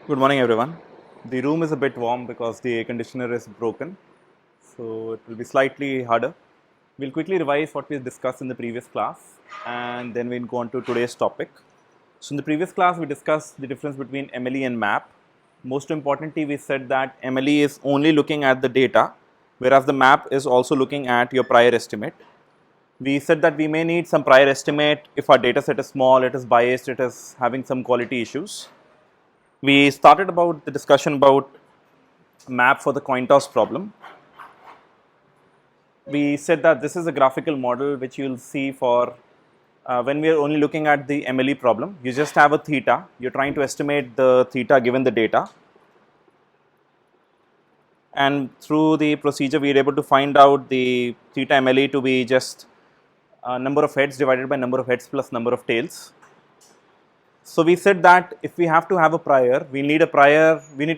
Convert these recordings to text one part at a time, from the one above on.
Good morning, everyone. The room is a bit warm because the air conditioner is broken, so it will be slightly harder. We'll quickly revise what we discussed in the previous class and then we'll go on to today's topic. So, in the previous class, we discussed the difference between MLE and MAP. Most importantly, we said that MLE is only looking at the data, whereas the MAP is also looking at your prior estimate. We said that we may need some prior estimate if our data set is small, it is biased, it is having some quality issues. We started about the discussion about map for the coin toss problem. We said that this is a graphical model which you'll see for when we are only looking at the MLE problem. You just have a theta, you're trying to estimate the theta given the data, and through the procedure we are able to find out the theta MLE to be just number of heads divided by number of heads plus number of tails. So we said that if we have to have a prior, we need to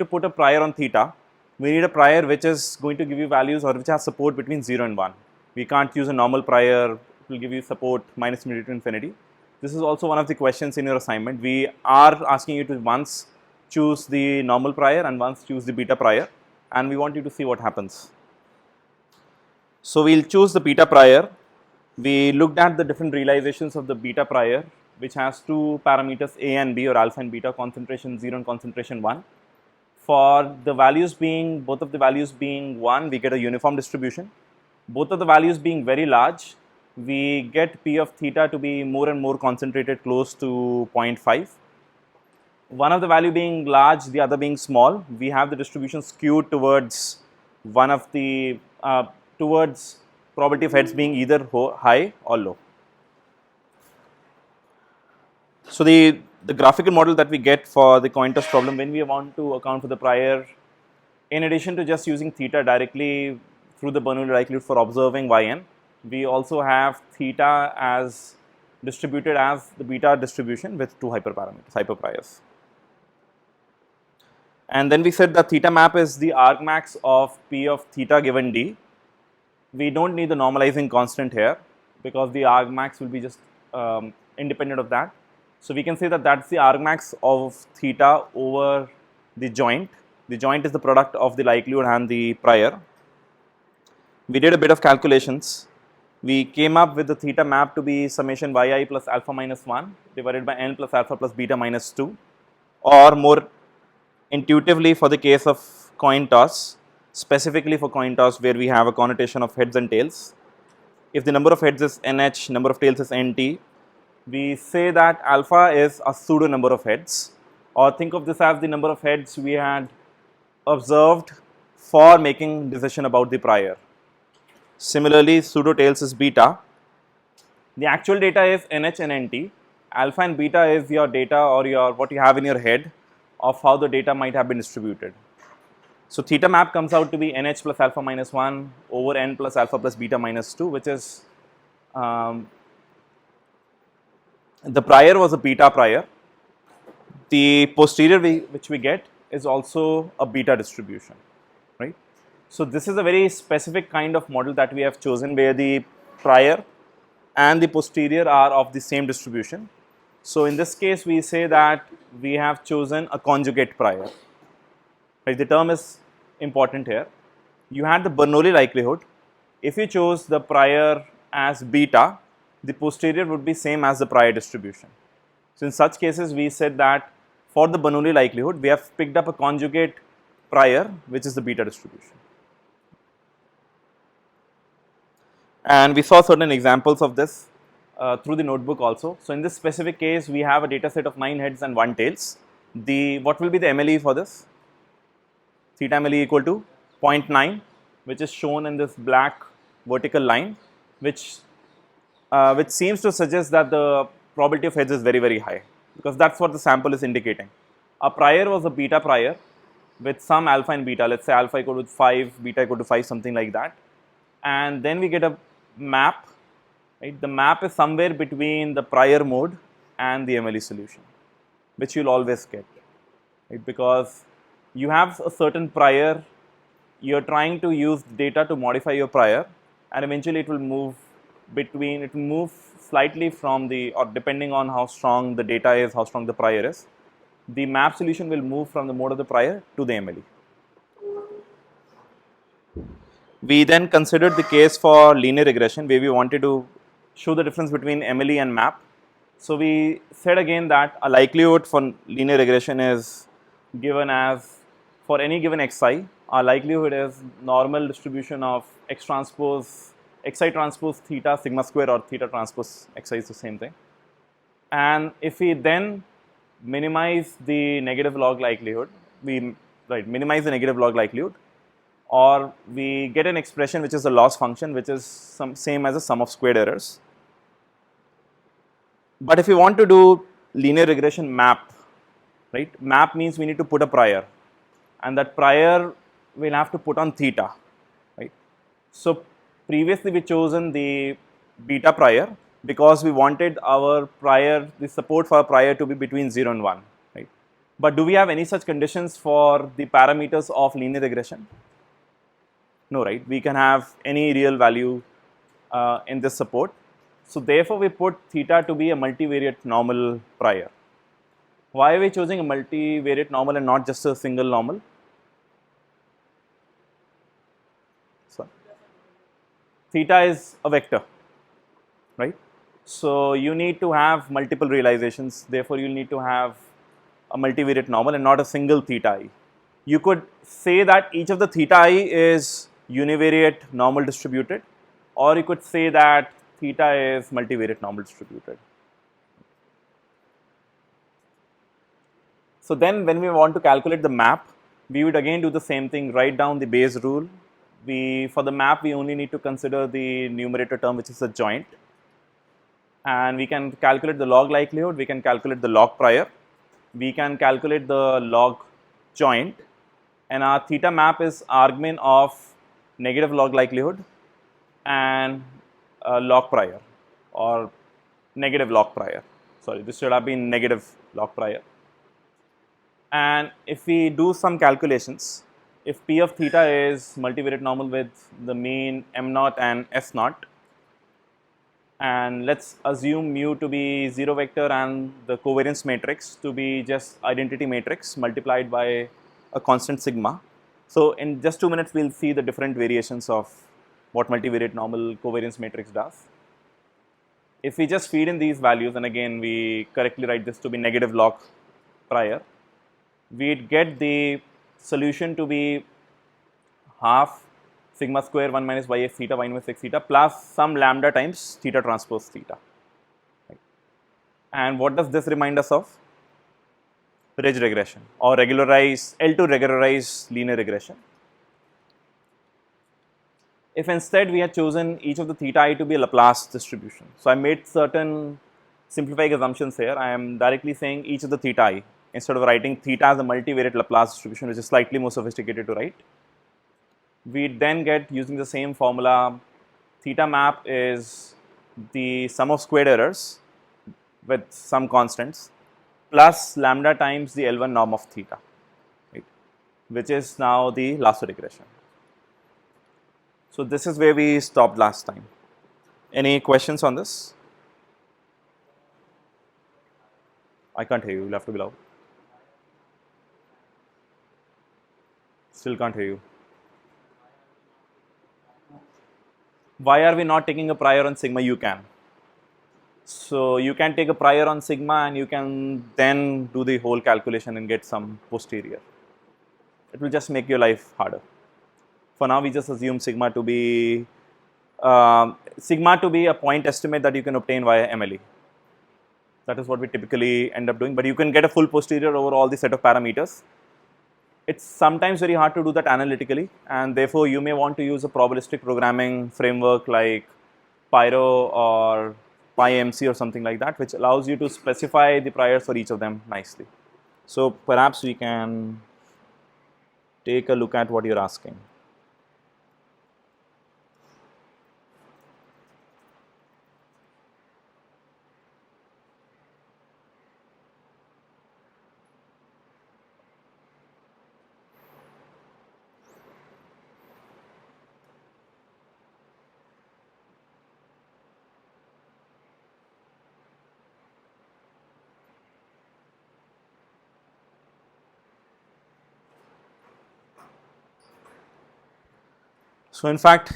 put a prior on theta. We need a prior which is going to give you values or which has support between 0 and 1. We can't use a normal prior, it will give you support minus infinity to infinity. This is also one of the questions in your assignment. We are asking you to once choose the normal prior and once choose the beta prior, and we want you to see what happens. So we'll choose the beta prior. We looked at the different realizations of the beta prior, which has two parameters A and B, or alpha and beta, concentration 0 and concentration 1. For the values being, both of the values being 1, we get a uniform distribution. Both of the values being very large, we get P of theta to be more and more concentrated, close to 0.5. One of the value being large, the other being small, we have the distribution skewed towards one of the, towards probability of heads being either high or low. So the graphical model that we get for the coin toss problem, when we want to account for the prior, in addition to just using theta directly through the Bernoulli likelihood for observing yn, we also have theta as distributed as the beta distribution with two hyperpriors. And then we said that theta map is the argmax of P of theta given D. We don't need the normalizing constant here because the argmax will be just independent of that. So we can say that that's the argmax of theta over the joint. The joint is the product of the likelihood and the prior. We did a bit of calculations. We came up with the theta map to be summation yi plus alpha minus 1 divided by n plus alpha plus beta minus 2, or more intuitively for the case of coin toss, specifically for coin toss where we have a connotation of heads and tails. If the number of heads is nh, number of tails is nt, we say that alpha is a pseudo number of heads, or think of this as the number of heads we had observed for making decision about the prior. Similarly, pseudo tails is beta. The actual data is nh and nt. Alpha and beta is your data or your what you have in your head of how the data might have been distributed. So theta map comes out to be nh plus alpha minus 1 over n plus alpha plus beta minus 2, which is the prior was a beta prior. The posterior which we get is also a beta distribution, right? So this is a very specific kind of model that we have chosen where the prior and the posterior are of the same distribution. So in this case, we say that we have chosen a conjugate prior. Right? The term is important here. You had the Bernoulli likelihood. If you chose the prior as beta, the posterior would be same as the prior distribution. So in such cases, we said that for the Bernoulli likelihood, we have picked up a conjugate prior, which is the beta distribution. And we saw certain examples of this through the notebook also. So in this specific case, we have a data set of 9 heads and 1 tails. What will be the MLE for this? Theta MLE equal to 0.9, which is shown in this black vertical line, which seems to suggest that the probability of heads is very, very high, because that's what the sample is indicating. Our prior was a beta prior with some alpha and beta, let's say alpha equal to 5, beta equal to 5, something like that. And then we get a map, right? The map is somewhere between the prior mode and the MLE solution, which you'll always get, right? Because you have a certain prior, you're trying to use data to modify your prior, and eventually it will move slightly from the, or depending on how strong the data is, how strong the prior is, the map solution will move from the mode of the prior to the MLE. We then considered the case for linear regression where we wanted to show the difference between MLE and map. So we said again that a likelihood for linear regression is given as for any given xi, our likelihood is normal distribution of x transpose xi transpose theta sigma square or theta transpose xi is the same thing. And if we then minimize the negative log likelihood, we minimize the negative log likelihood, or we get an expression which is a loss function which is same as a sum of squared errors. But if we want to do linear regression map, right, map means we need to put a prior, and that prior we'll have to put on theta, right. So previously we chosen the beta prior because we wanted our prior, the support for our prior to be between 0 and 1, right. But do we have any such conditions for the parameters of linear regression? No, right, we can have any real value in this support. So therefore we put theta to be a multivariate normal prior. Why are we choosing a multivariate normal and not just a single normal? So theta is a vector, right? So you need to have multiple realizations, therefore you need to have a multivariate normal and not a single theta I. You could say that each of the theta I is univariate normal distributed, or you could say that theta is multivariate normal distributed. So then when we want to calculate the map, we would again do the same thing, write down the Bayes rule. For the map, we only need to consider the numerator term, which is a joint. And we can calculate the log likelihood, we can calculate the log prior, we can calculate the log joint, and our theta map is argmin of negative log likelihood and log prior, or negative log prior. Sorry, this should have been negative log prior. And if we do some calculations, if P of theta is multivariate normal with the mean m naught and s naught, and let's assume mu to be 0 vector and the covariance matrix to be just identity matrix multiplied by a constant sigma. So in just 2 minutes we'll see the different variations of what multivariate normal covariance matrix does. If we just feed in these values, and again we correctly write this to be negative log prior, we'd get the solution to be half sigma square 1 minus y x theta y minus x theta plus some lambda times theta transpose theta. Right. And what does this remind us of? Ridge regression or L2 regularized linear regression. If instead we had chosen each of the theta I to be a Laplace distribution. So I made certain simplifying assumptions here. I am directly saying each of the theta I instead of writing theta as a multivariate Laplace distribution, which is slightly more sophisticated to write. We then get, using the same formula, theta map is the sum of squared errors with some constants plus lambda times the L1 norm of theta, right, which is now the lasso regression. So this is where we stopped last time. Any questions on this? I can't hear you, you'll have to be loud. Still can't hear you. Why are we not taking a prior on sigma? You can. So you can take a prior on sigma and you can then do the whole calculation and get some posterior. It will just make your life harder. For now, we just assume sigma to be a point estimate that you can obtain via MLE. That is what we typically end up doing, but you can get a full posterior over all the set of parameters. It's sometimes very hard to do that analytically, and therefore you may want to use a probabilistic programming framework like Pyro or PyMC or something like that, which allows you to specify the priors for each of them nicely. So perhaps we can take a look at what you're asking. So in fact,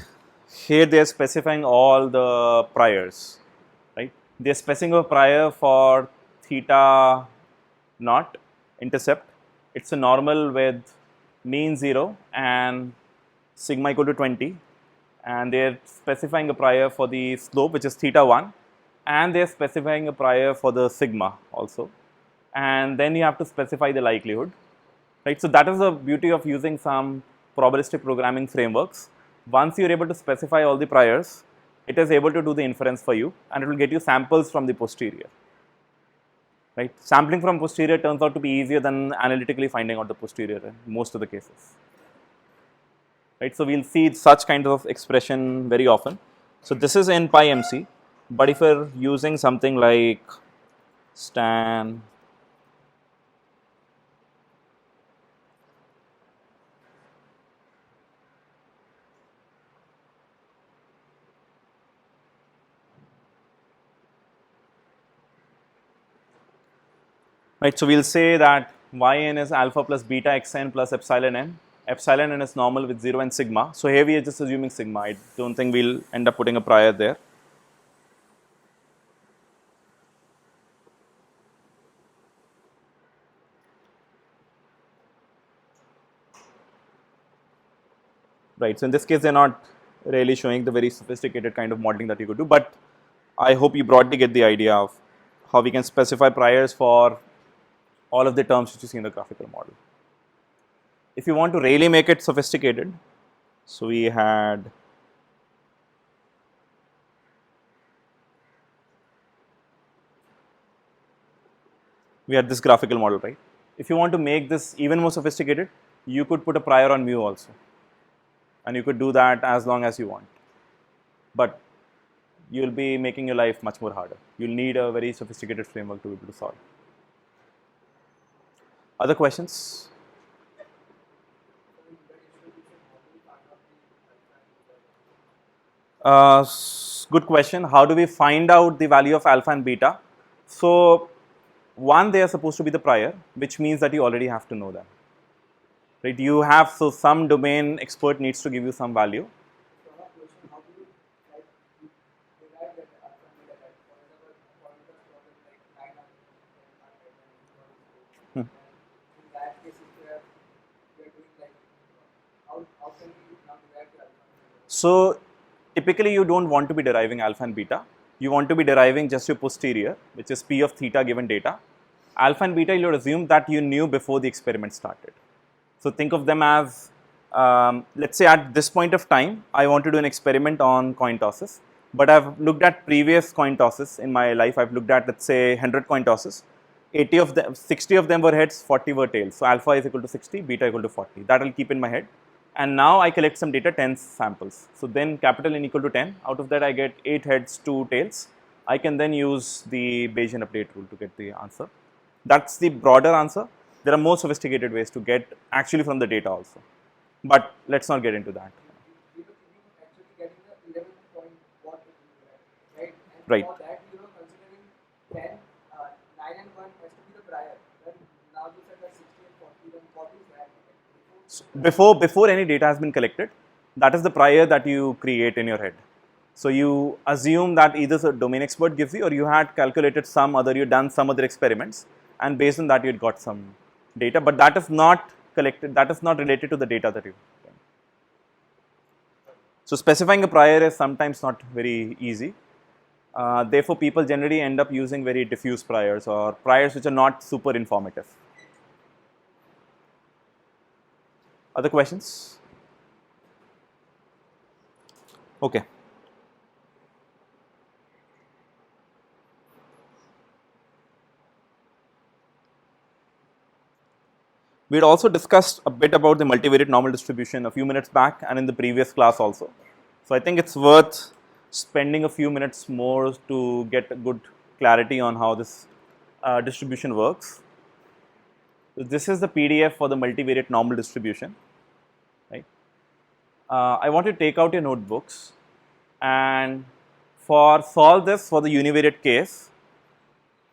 here they are specifying all the priors, right? They are specifying a prior for theta naught intercept. It's a normal with mean 0 and sigma equal to 20, and they are specifying a prior for the slope, which is theta 1, and they are specifying a prior for the sigma also, and then you have to specify the likelihood, right? So that is the beauty of using some probabilistic programming frameworks. Once you are able to specify all the priors, it is able to do the inference for you, and it will get you samples from the posterior, right? Sampling from posterior turns out to be easier than analytically finding out the posterior in most of the cases, right? So we'll see such kind of expression very often. So this is in pi mc, but if you're using something like stan right, so we'll say that yn is alpha plus beta xn plus epsilon n. Epsilon n is normal with 0 and sigma. So here we are just assuming sigma. I don't think we'll end up putting a prior there. Right, so in this case they're not really showing the very sophisticated kind of modeling that you could do, but I hope you broadly get the idea of how we can specify priors for all of the terms which you see in the graphical model. If you want to really make it sophisticated, so we had this graphical model, right? If you want to make this even more sophisticated, you could put a prior on mu also, and you could do that as long as you want, but you'll be making your life much more harder. You'll need a very sophisticated framework to be able to solve. Other questions? Good question. How do we find out the value of alpha and beta? So one, they are supposed to be the prior, which means that you already have to know them, right? You have, so some domain expert needs to give you some value. So typically you don't want to be deriving alpha and beta. You want to be deriving just your posterior, which is p of theta given data. Alpha and beta, you'll assume that you knew before the experiment started. So think of them as, let's say at this point of time, I want to do an experiment on coin tosses, but I've looked at previous coin tosses in my life. I've looked at, let's say, 100 coin tosses. 80 of them, 60 of them were heads, 40 were tails. So alpha is equal to 60, beta equal to 40. That I'll keep in my head. And now I collect some data, 10 samples. So then capital N equal to 10. Out of that, I get 8 heads, 2 tails. I can then use the Bayesian update rule to get the answer. That's the broader answer. There are more sophisticated ways to get actually from the data also, but let's not get into that. Right. So before any data has been collected, that is the prior that you create in your head. So you assume that either the domain expert gives you, or you had calculated some other, you done some other experiments, and based on that you had got some data, but that is not collected, that is not related to the data that you. So specifying a prior is sometimes not very easy. Therefore, people generally end up using very diffuse priors or priors which are not super informative. Other questions? Okay. We had also discussed a bit about the multivariate normal distribution a few minutes back and in the previous class also. So I think it's worth spending a few minutes more to get a good clarity on how this distribution works. So this is the PDF for the multivariate normal distribution, right? I want to take out your notebooks and solve this for the univariate case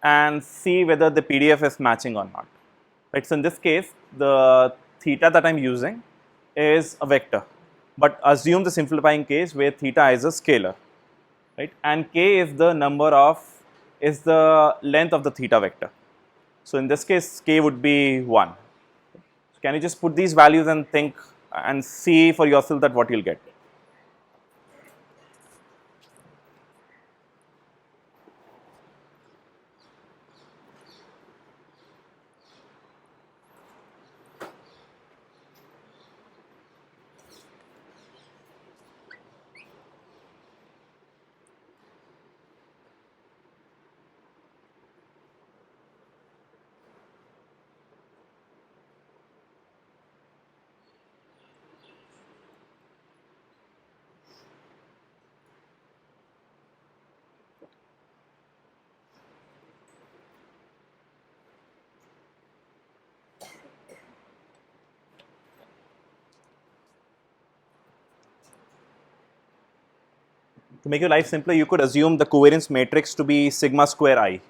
and see whether the PDF is matching or not. Right, so in this case, the theta that I'm using is a vector. but assume the simplifying case where theta is a scalar, right? And k is the is the length of the theta vector. So in this case, k would be 1. So can you just put these values and think and see for yourself that what you'll get? To make your life simpler, you could assume the covariance matrix to be sigma square I.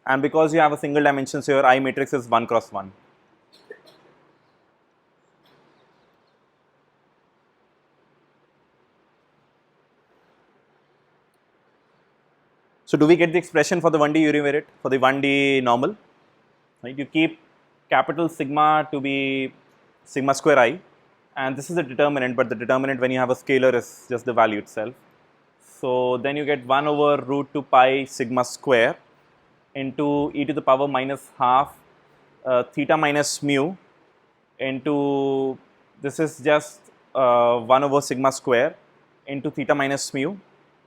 And because you have a single dimension, so your I matrix is 1 cross 1. So do we get the expression for the 1D univariate, for the 1D normal? Right? You keep capital sigma to be sigma square I, and this is the determinant, but the determinant when you have a scalar is just the value itself. So then you get 1 over root 2 pi sigma square into e to the power minus half theta minus mu into, this is just 1 over sigma square into theta minus mu.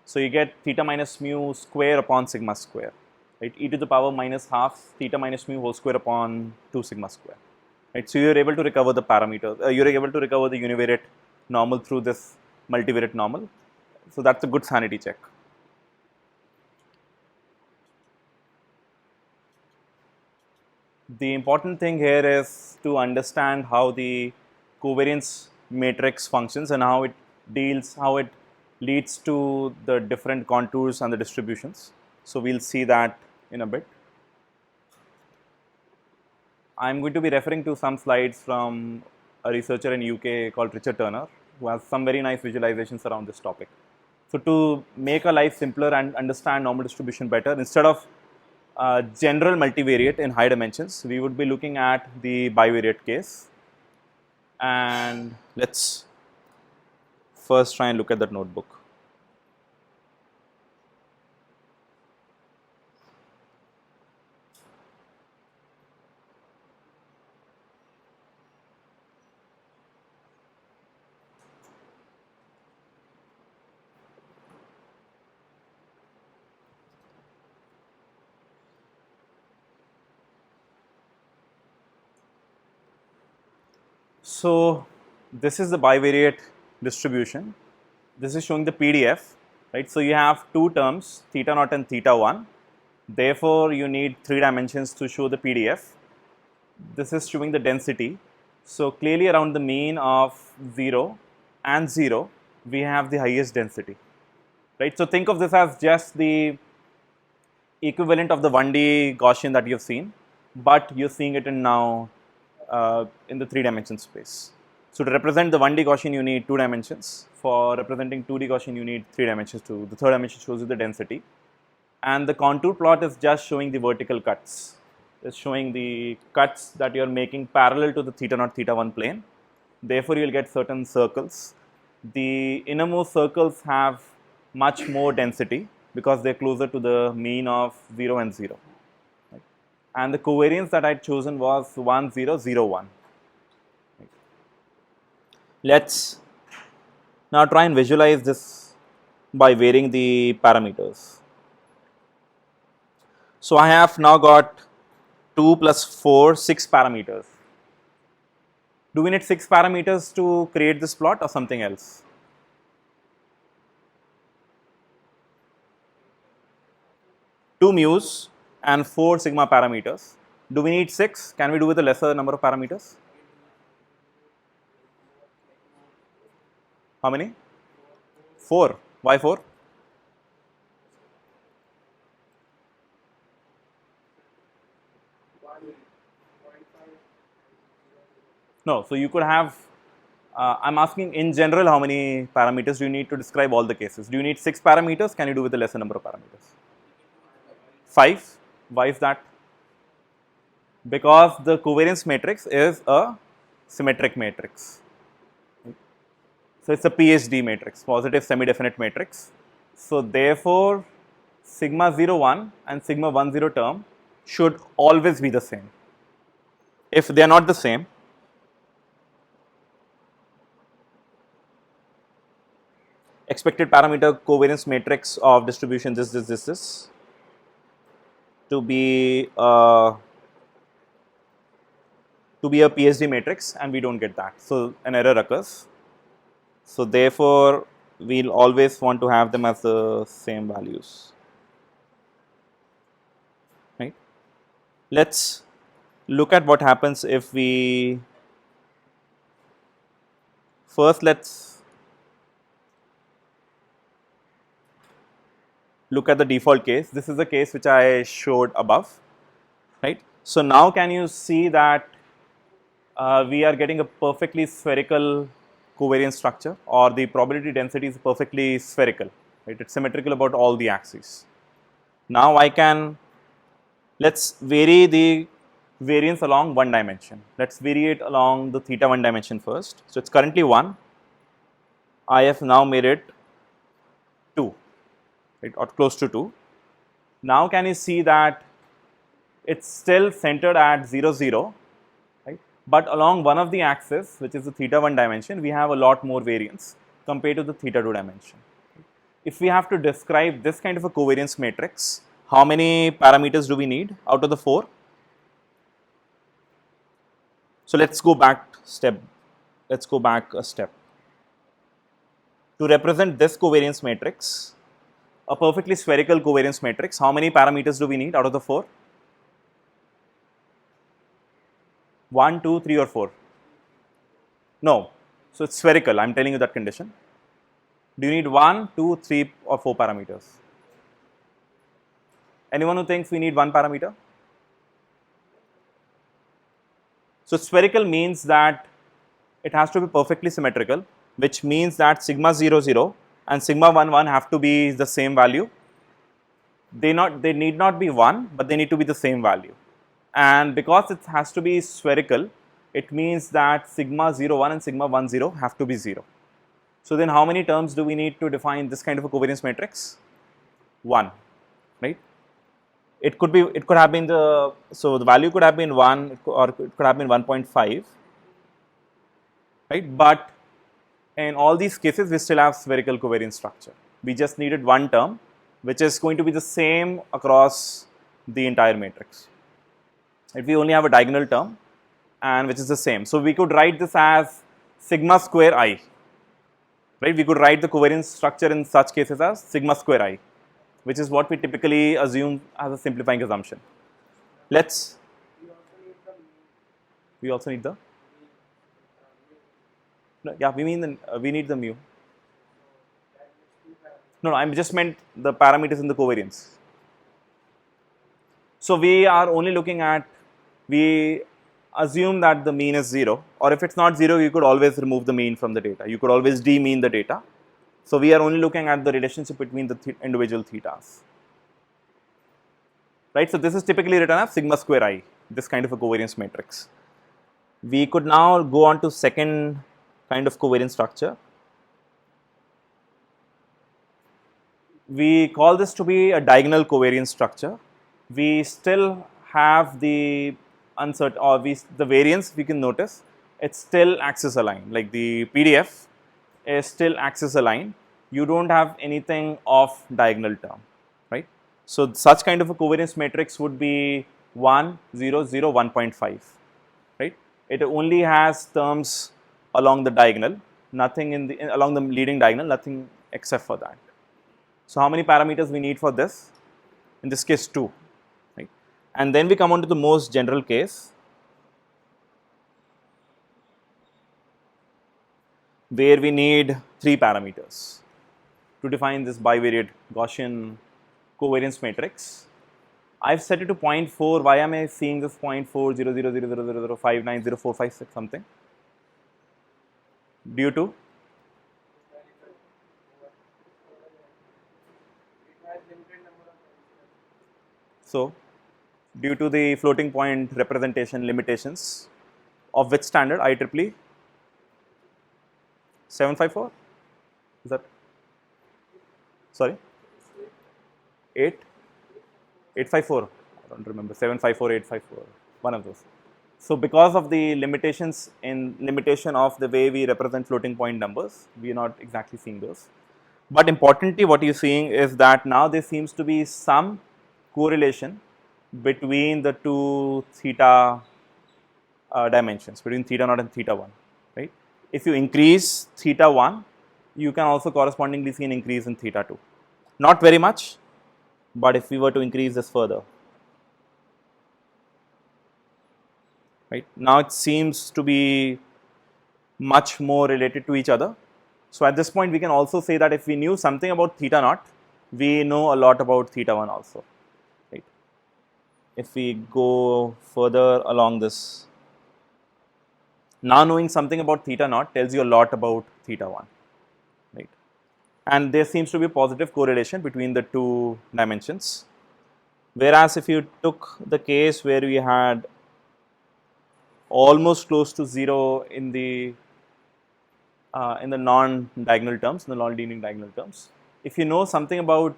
So you get theta minus mu square upon sigma square, right? E to the power minus half theta minus mu whole square upon 2 sigma square, right? So you're able to recover the parameters, you're able to recover the univariate normal through this multivariate normal. So that's a good sanity check. The important thing here is to understand how the covariance matrix functions and how it deals, how it leads to the different contours and the distributions. So we'll see that in a bit. I'm going to be referring to some slides from a researcher in UK called Richard Turner, who has some very nice visualizations around this topic. So to make our life simpler and understand normal distribution better, instead of general multivariate in high dimensions, we would be looking at the bivariate case. And let's first try and look at that notebook. So this is the bivariate distribution. This is showing the PDF, right? So you have two terms, theta naught and theta 1. Therefore, you need 3 dimensions to show the PDF. This is showing the density. So clearly around the mean of 0 and 0, we have the highest density, right? So think of this as just the equivalent of the 1D Gaussian that you've seen, but you're seeing it in now in the 3-dimension space. So to represent the 1D Gaussian, you need 2 dimensions. For representing 2D Gaussian, you need 3 dimensions too. The third dimension shows you the density. And the contour plot is just showing the vertical cuts. It's showing the cuts that you're making parallel to the theta naught, theta 1 plane. Therefore, you'll get certain circles. The innermost circles have much more density because they're closer to the mean of 0 and 0. Right? And the covariance that I'd chosen was 1, 0, 0, 1. Right? Let's now try and visualize this by varying the parameters. So I have now got 2 plus 4, 6 parameters. Do we need 6 parameters to create this plot or something else? Two mu's and 4 sigma parameters. Do we need 6? Can we do with a lesser number of parameters? How many? 4. Why 4? No, so you could have I'm asking in general how many parameters do you need to describe all the cases? Do you need 6 parameters? Can you do with a lesser number of parameters? 5. Why is that? Because the covariance matrix is a symmetric matrix. So it's a PhD matrix, positive semi-definite matrix. So therefore, sigma 0 1 and sigma 1 0 term should always be the same. If they are not the same, expected parameter covariance matrix of distribution this to be a PhD matrix, and we don't get that. So an error occurs. So therefore, we'll always want to have them as the same values. Right? Let's look at what happens if we first let's look at the default case. This is the case which I showed above. Right? So now can you see that we are getting a perfectly spherical covariance structure, or the probability density is perfectly spherical, right? It's symmetrical about all the axes. Now I can, let's vary the variance along one dimension. Let's vary it along the theta one dimension first. So it's currently 1. I have now made it 2, right, or close to 2. Now can you see that it's still centered at 0 0, right? But along one of the axes, which is the theta 1 dimension, we have a lot more variance compared to the theta 2 dimension. If we have to describe this kind of a covariance matrix, how many parameters do we need out of the 4? So let's go back a step. To represent this covariance matrix, a perfectly spherical covariance matrix, how many parameters do we need out of the 4? 1, 2, 3 or 4? No. So it's spherical, I'm telling you that condition. Do you need 1, 2, 3 or 4 parameters? Anyone who thinks we need 1 parameter? So spherical means that it has to be perfectly symmetrical, which means that sigma 0 0 and sigma 1 1 have to be the same value. They need not be 1, but they need to be the same value. And because it has to be spherical, it means that sigma 0 1 and sigma 1 0 have to be 0. So then how many terms do we need to define this kind of a covariance matrix? 1, right? It could have been so the value could have been 1, or it could have been 1.5, right? But in all these cases, we still have spherical covariance structure. We just needed 1 term, which is going to be the same across the entire matrix. If we only have a diagonal term, and which is the same. So we could write this as sigma square I, right? We could write the covariance structure in such cases as sigma square I, which is what we typically assume as a simplifying assumption. We also need the, no, yeah, we need the mu. No, I just meant the parameters in the covariance. So we are only looking at, we assume that the mean is 0, or if it's not 0, you could always remove the mean from the data. You could always demean the data. So we are only looking at the relationship between the individual thetas. Right? So this is typically written as sigma square I, this kind of a covariance matrix. We could now go on to second kind of covariance structure. We call this to be a diagonal covariance structure. We still have the uncertain, or the variance we can notice, it's still axis aligned, like the PDF is still axis aligned. You don't have anything of diagonal term, right? So such kind of a covariance matrix would be 1, 0, 0, 1.5, right? It only has terms along the diagonal, nothing along the leading diagonal, nothing except for that. So how many parameters we need for this? In this case, 2. Right? And then we come on to the most general case, where we need 3 parameters to define this bivariate Gaussian covariance matrix. I've set it to 0.4. Why am I seeing this 0.4, 0, 0, 0, 0, 0, 0, 5, 9, 0, 4, 5, 6 something? due to so due to the floating point representation limitations of which standard? IEEE 754? Is that sorry? 8? 854? I don't remember. 754, 854. One of those. So because of the limitation of the way we represent floating point numbers, we are not exactly seeing those. But importantly, what you're seeing is that now there seems to be some correlation between the two theta dimensions, between theta naught and theta 1, right? If you increase theta 1, you can also correspondingly see an increase in theta 2. Not very much, but if we were to increase this further, right? Now it seems to be much more related to each other. So at this point, we can also say that if we knew something about theta naught, we know a lot about theta 1 also, right? If we go further along this, now knowing something about theta naught tells you a lot about theta 1, right? And there seems to be a positive correlation between the two dimensions. Whereas if you took the case where we had almost close to 0 in the non-diagonal terms, in the non-linear diagonal terms, if you know something about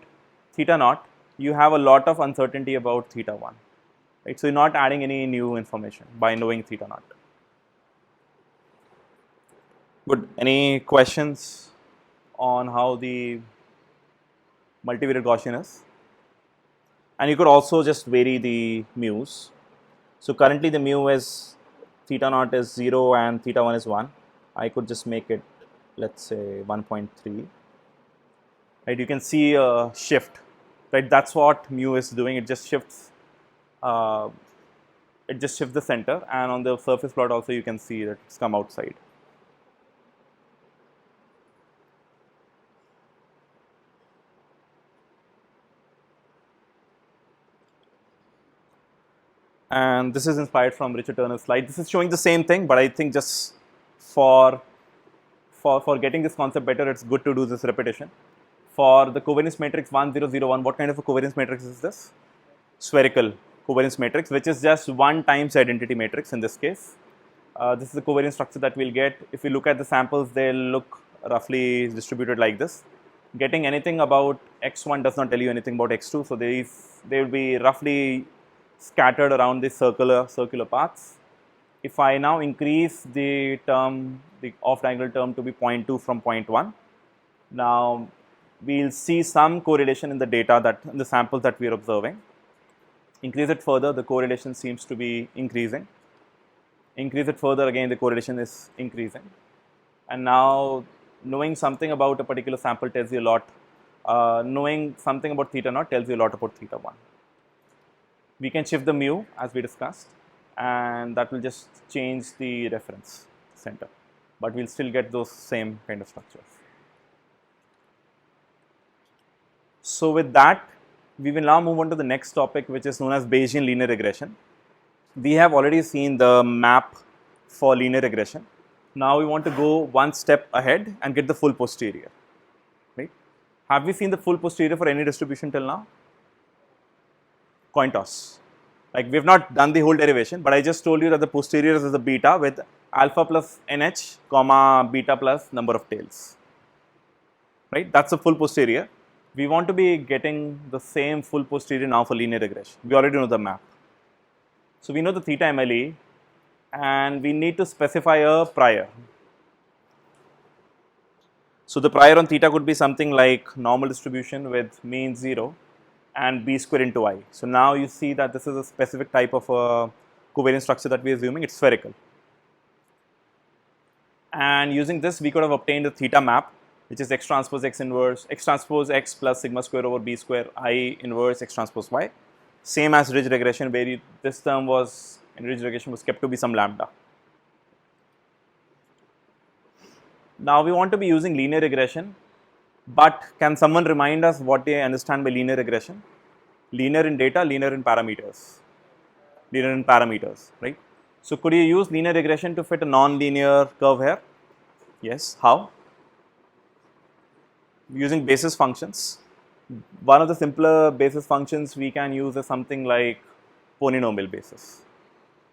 theta naught, you have a lot of uncertainty about theta 1, right? So you're not adding any new information by knowing theta naught. Good. Any questions on how the multivariate Gaussian is? And you could also just vary the mu's. So currently the mu is theta naught is 0 and theta 1 is 1. I could just make it, let's say 1.3. Right, you can see a shift, right? That's what mu is doing. It just shifts the center, and on the surface plot also you can see that it's come outside. And this is inspired from Richard Turner's slide. This is showing the same thing, but I think just for getting this concept better, it's good to do this repetition. For the covariance matrix 1001, what kind of a covariance matrix is this? Spherical covariance matrix, which is just 1 times identity matrix in this case. This is the covariance structure that we'll get. If you look at the samples, they'll look roughly distributed like this. Getting anything about x1 does not tell you anything about x2, so they will be roughly scattered around the circular paths. If I now increase the term, the off-diagonal term to be 0.2 from 0.1, now we'll see some correlation in the data that in the samples that we are observing. Increase it further, the correlation seems to be increasing. Increase it further, again the correlation is increasing. And now knowing something about a particular sample tells you a lot. Knowing something about theta naught tells you a lot about theta 1. We can shift the mu as we discussed, and that will just change the reference center, but we'll still get those same kind of structures. So with that, we will now move on to the next topic, which is known as Bayesian linear regression. We have already seen the map for linear regression. Now we want to go one step ahead and get the full posterior, right? Have we seen the full posterior for any distribution till now? Coin toss. Like, we have not done the whole derivation, but I just told you that the posterior is the beta with alpha plus nh comma beta plus number of tails, right? That's the full posterior. We want to be getting the same full posterior now for linear regression. We already know the map. So we know the theta MLE, and we need to specify a prior. So the prior on theta could be something like normal distribution with mean 0 and b square into I. So now you see that this is a specific type of a covariance structure that we are assuming. It's spherical. And using this, we could have obtained the theta map, which is x transpose x inverse, x transpose x plus sigma square over b square I inverse x transpose y. Same as ridge regression, where this term was in ridge regression was kept to be some lambda. Now we want to be using linear regression, but can someone remind us what they understand by linear regression? Linear in data, linear in parameters. Linear in parameters, right? So could you use linear regression to fit a non-linear curve here? Yes, how? Using basis functions. One of the simpler basis functions we can use is something like polynomial basis,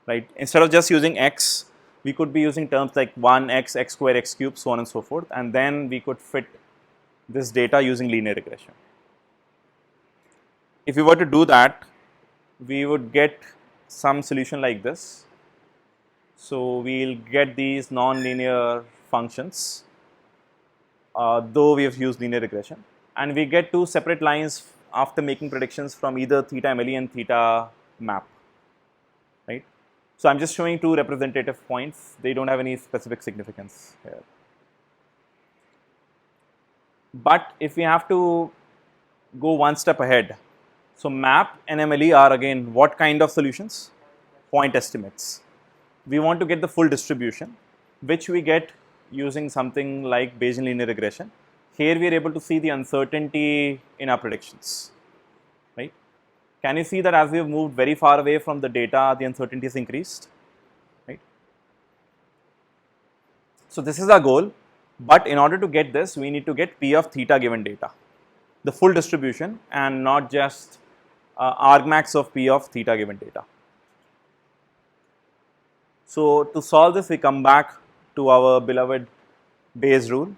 right? Instead of just using x, we could be using terms like 1x, x square, x cube, so on and so forth, and then we could fit this data using linear regression. If we were to do that, we would get some solution like this. So we'll get these non-linear functions, though we have used linear regression, and we get two separate lines after making predictions from either theta MLE and theta map, right? So I'm just showing two representative points. They don't have any specific significance here. But if we have to go one step ahead, so map and MLE are again what kind of solutions? Point estimates. We want to get the full distribution, which we get using something like Bayesian linear regression. Here we are able to see the uncertainty in our predictions, right? Can you see that as we have moved very far away from the data, the uncertainty is increased, right? So this is our goal, but in order to get this, we need to get P of theta given data, the full distribution, and not just argmax of P of theta given data. So to solve this, we come back to our beloved Bayes rule.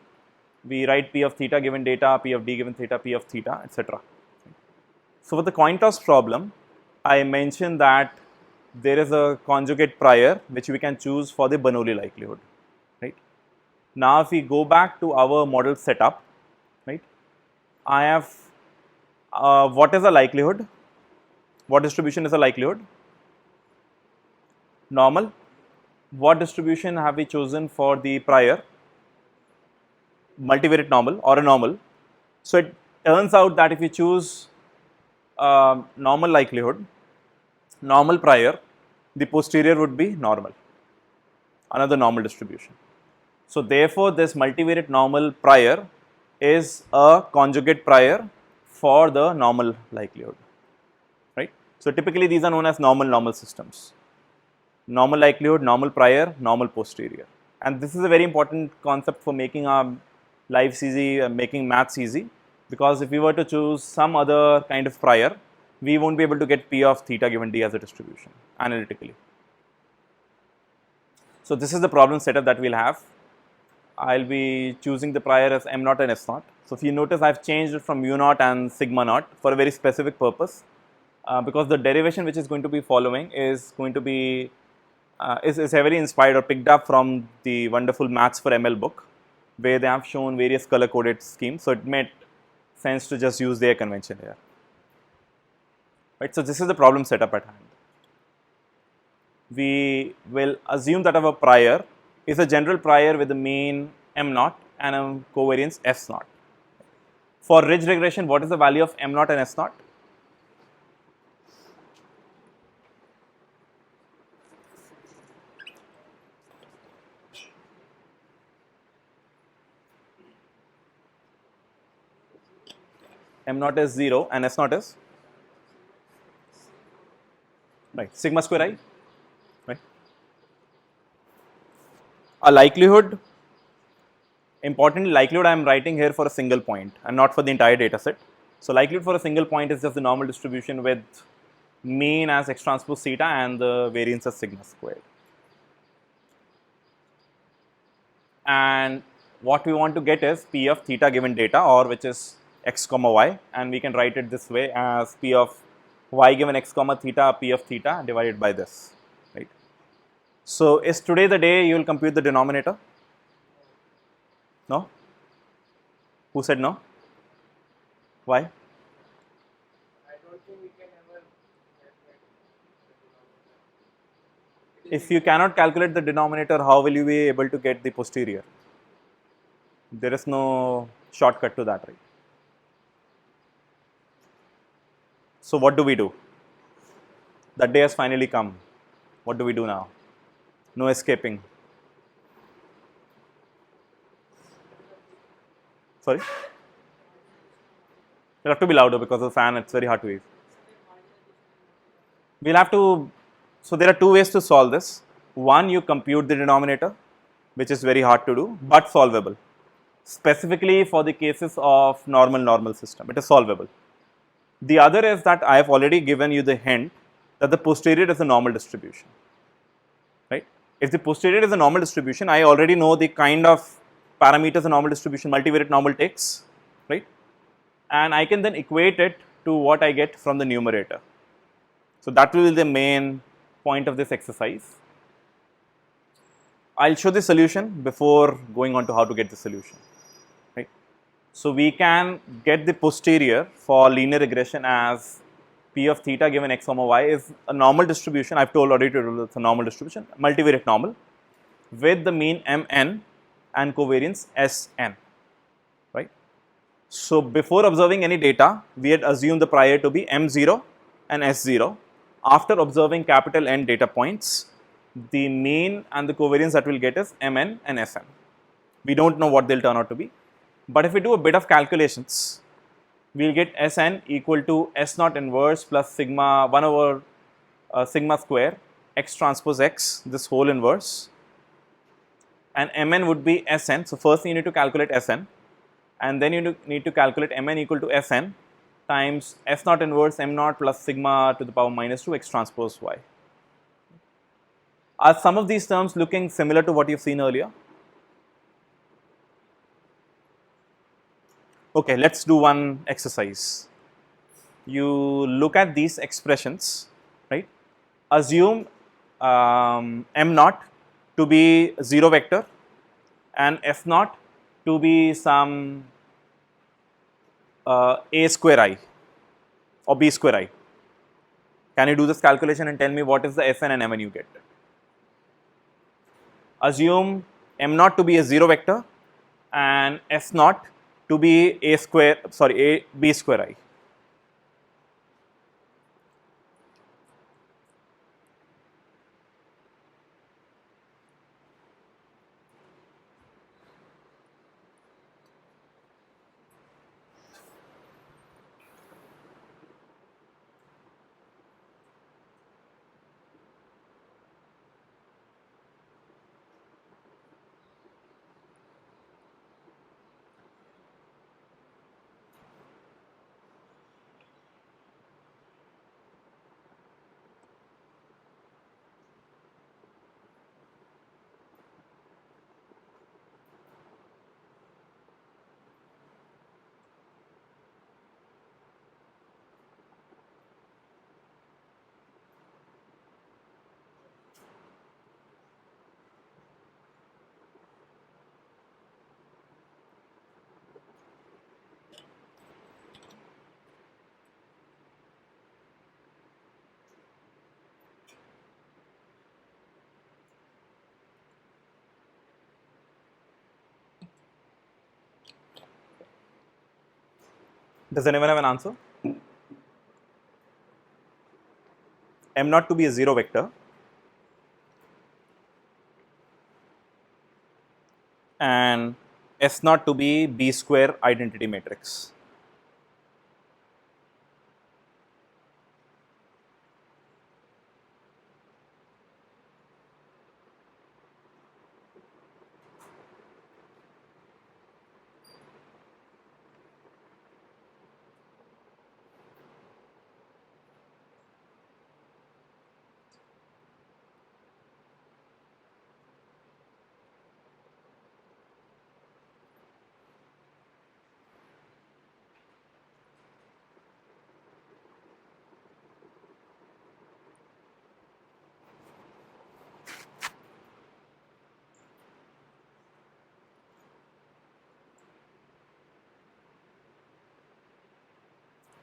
We write P of theta given data, P of d given theta, P of theta, etc. So for the coin toss problem, I mentioned that there is a conjugate prior which we can choose for the Bernoulli likelihood, right? Now if we go back to our model setup, right, I have what is a likelihood? What distribution is a likelihood? Normal. What distribution have we chosen for the prior? Multivariate normal or a normal. So it turns out that if you choose normal likelihood, normal prior, the posterior would be normal, another normal distribution. So therefore, this multivariate normal prior is a conjugate prior for the normal likelihood, right? So typically these are known as normal systems. Normal likelihood, normal prior, normal posterior. And this is a very important concept for making our lives easy, making maths easy, because if we were to choose some other kind of prior, we won't be able to get P of theta given d as a distribution analytically. So this is the problem setup that we'll have. I'll be choosing the prior as m naught and s naught. So if you notice, I've changed it from mu naught and sigma naught for a very specific purpose, because the derivation which is going to be following is going to be is heavily inspired or picked up from the wonderful Maths for ML book, where they have shown various color coded schemes. So it made sense to just use their convention here, right? So this is the problem setup at hand. We will assume that our prior is a general prior with a mean m naught and a covariance s naught. For ridge regression, what is the value of m naught and s naught? M naught is 0 and S naught is, right, sigma square I, right. A likelihood, importantly, likelihood I am writing here for a single point and not for the entire data set. So likelihood for a single point is just the normal distribution with mean as x transpose theta and the variance as sigma squared. And what we want to get is P of theta given data, or which is x comma y, and we can write it this way as P of y given x comma theta, P of theta divided by this, right. So is today the day you will compute the denominator? No? Who said no? Why? I don't think we can ever calculate the denominator. If you cannot calculate the denominator, how will you be able to get the posterior? There is no shortcut to that, right? So what do we do? That day has finally come. What do we do now? No escaping. Sorry? You'll have to be louder because of the fan, it's very hard to hear. We'll have to, so there are two ways to solve this. One, you compute the denominator, which is very hard to do, but solvable. Specifically for the cases of normal system, it is solvable. The other is that I have already given you the hint that the posterior is a normal distribution, right? If the posterior is a normal distribution, I already know the kind of parameters a normal distribution multivariate normal takes, right? And I can then equate it to what I get from the numerator. So that will be the main point of this exercise. I'll show the solution before going on to how to get the solution, right? So we can get the posterior for linear regression as p of theta given x comma y is a normal distribution. I've told already it's a normal distribution, multivariate normal, with the mean mn and covariance Sn, right? So before observing any data, we had assumed the prior to be m0 and S0. After observing capital N data points, the mean and the covariance that we'll get is Mn and Sn. We don't know what they'll turn out to be. But if we do a bit of calculations, we'll get Sn equal to S naught inverse plus sigma 1 over sigma square x transpose x, this whole inverse, and Mn would be Sn. So first you need to calculate Sn, and then you need to calculate Mn equal to Sn times S naught inverse m naught plus sigma to the power minus 2 x transpose y. Are some of these terms looking similar to what you've seen earlier? Okay, let's do one exercise. You look at these expressions, right? Assume m naught to be 0 vector and f naught to be some a square I or b square I. Can you do this calculation and tell me what is the Sn and Mn you get? Assume m naught to be a 0 vector and f naught to be a b square I. Does anyone have an answer? M naught to be a 0 vector and S naught to be b square identity matrix.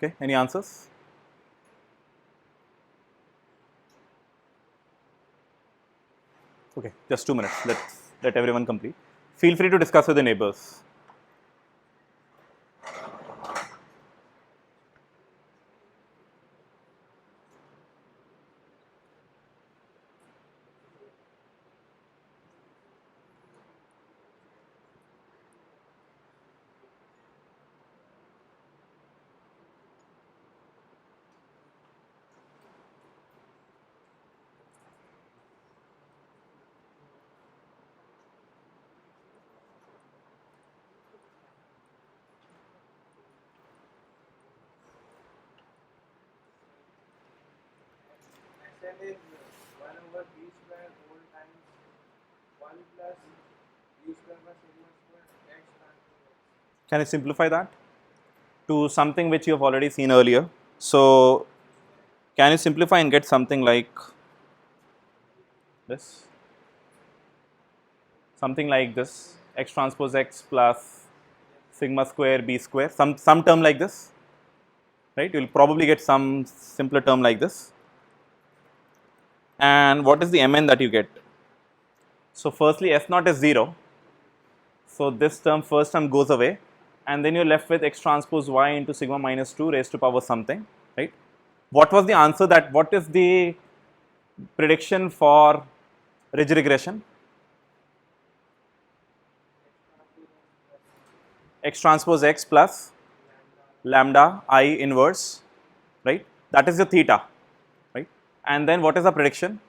Okay, any answers? Okay, just 2 minutes. Let everyone complete. Feel free to discuss with the neighbors. is 1 over b square whole times 1 plus b square by sigma square x transpose x. Can you simplify that to something which you have already seen earlier? So, can you simplify and get something like this? Something like this, x transpose x plus sigma square b square, some term like this, right? You will probably get some simpler term like this. And what is the mn that you get? So, firstly s naught is 0. So, this term first term goes away, and then you are left with x transpose y into sigma minus 2 raised to power something, right? What was the answer that, what is the prediction for ridge regression? X transpose x plus lambda I inverse, right? That is the theta, right? And then what is the prediction?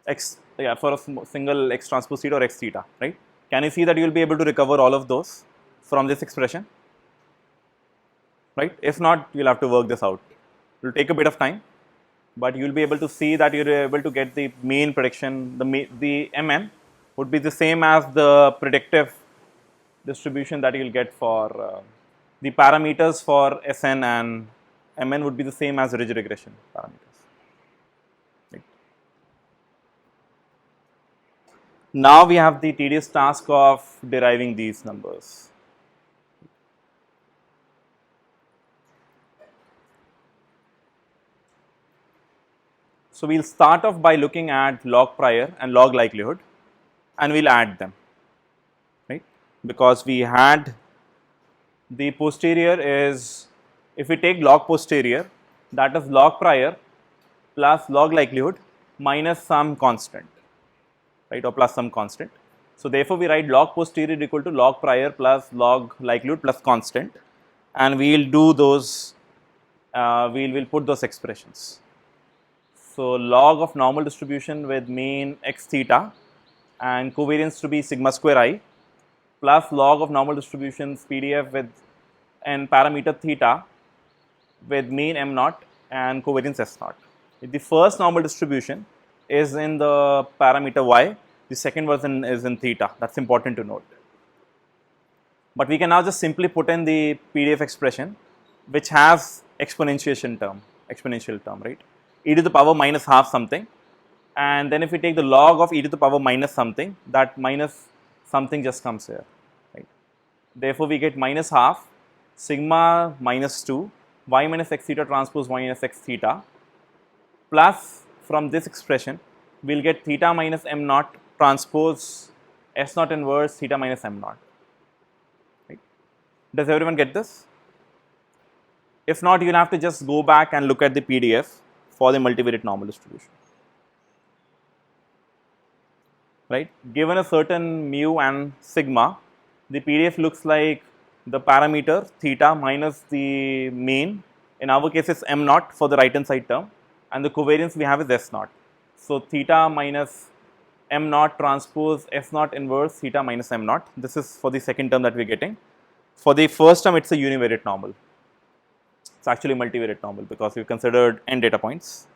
X, yeah, for a single x transpose theta or x theta, right? Can you see that you will be able to recover all of those from this expression, right? If not, you'll have to work this out. It will take a bit of time, but you'll be able to see that you're able to get the mean prediction. The mn would be the same as the predictive distribution that you'll get for the parameters for Sn and Mn would be the same as ridge regression parameters. Right. Now we have the tedious task of deriving these numbers. So we'll start off by looking at log prior and log likelihood, and we'll add them, right? Because we had the posterior is, if we take log posterior, that is log prior plus log likelihood minus some constant, right, or plus some constant. So therefore we write log posterior equal to log prior plus log likelihood plus constant, and we will do those, we will put those expressions. So log of normal distribution with mean x theta and covariance to be sigma square I plus log of normal distributions PDF with an parameter theta with mean m naught and covariance s naught. The first normal distribution is in the parameter y, the second version is in theta. That's important to note. But we can now just simply put in the PDF expression which has exponential term, right? E to the power minus half something, and then if we take the log of e to the power minus something, that minus something just comes here, right? Therefore, we get minus half sigma minus 2 y minus x theta transpose y minus x theta plus from this expression we will get theta minus m naught transpose s naught inverse theta minus m naught. Right? Does everyone get this? If not, you will have to just go back and look at the PDF for the multivariate normal distribution. Right? Given a certain mu and sigma, the PDF looks like the parameter theta minus the mean. In our case, it's m naught for the right hand side term, and the covariance we have is s naught. So theta minus m naught transpose s naught inverse theta minus m naught. This is for the second term that we're getting. For the first term, it's a univariate normal. It's actually multivariate normal because we've considered n data points.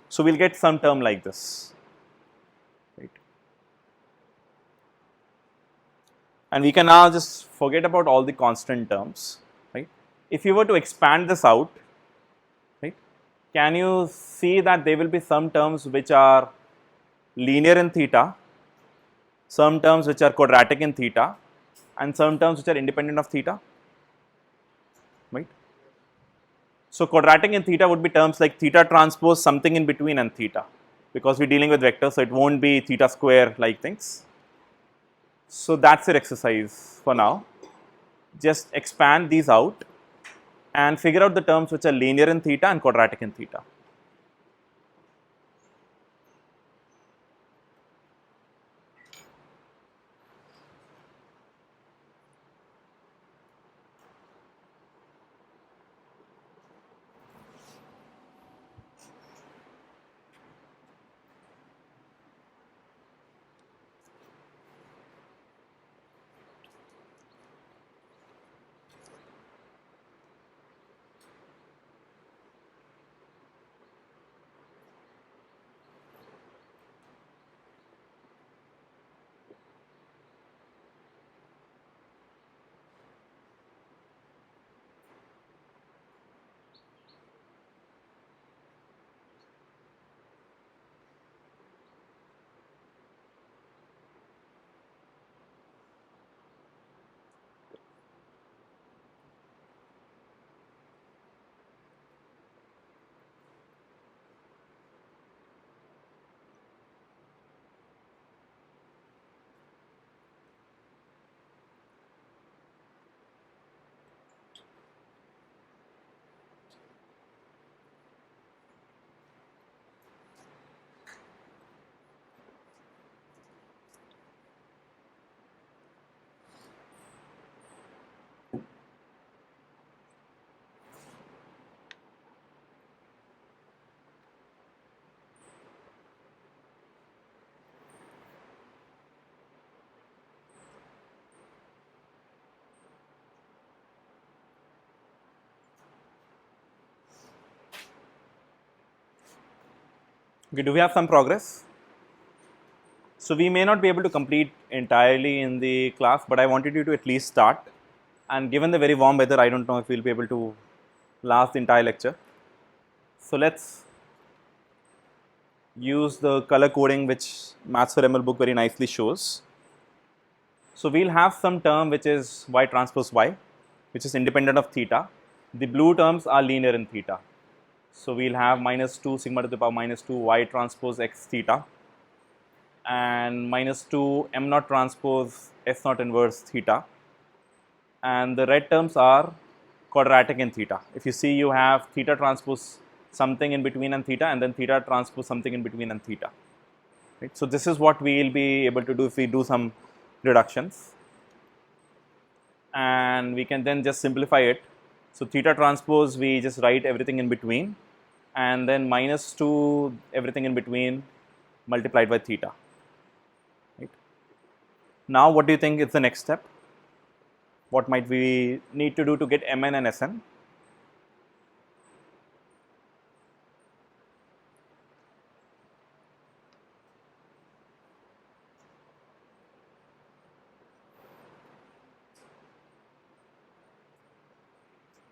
So we'll get some term like this, right? And we can now just forget about all the constant terms, right? If you were to expand this out, right, can you see that there will be some terms which are linear in theta, some terms which are quadratic in theta, and some terms which are independent of theta, right? So quadratic in theta would be terms like theta transpose something in between and theta, because we're dealing with vectors, so it won't be theta square like things. So that's your exercise for now. Just expand these out and figure out the terms which are linear in theta and quadratic in theta. Okay, do we have some progress? So we may not be able to complete entirely in the class, but I wanted you to at least start. And given the very warm weather, I don't know if we'll be able to last the entire lecture. So let's use the color coding which Maths for ML book very nicely shows. So we'll have some term which is y transpose y, which is independent of theta. The blue terms are linear in theta. So we'll have minus 2 sigma to the power minus 2 y transpose x theta and minus 2 m naught transpose s naught inverse theta. And the red terms are quadratic in theta. If you see, you have theta transpose something in between and theta, and then theta transpose something in between and theta. Right? So this is what we will be able to do if we do some reductions, and we can then just simplify it. So theta transpose, we just write everything in between, and then minus 2 everything in between multiplied by theta. Right? Now what do you think is the next step? What might we need to do to get Mn and Sn?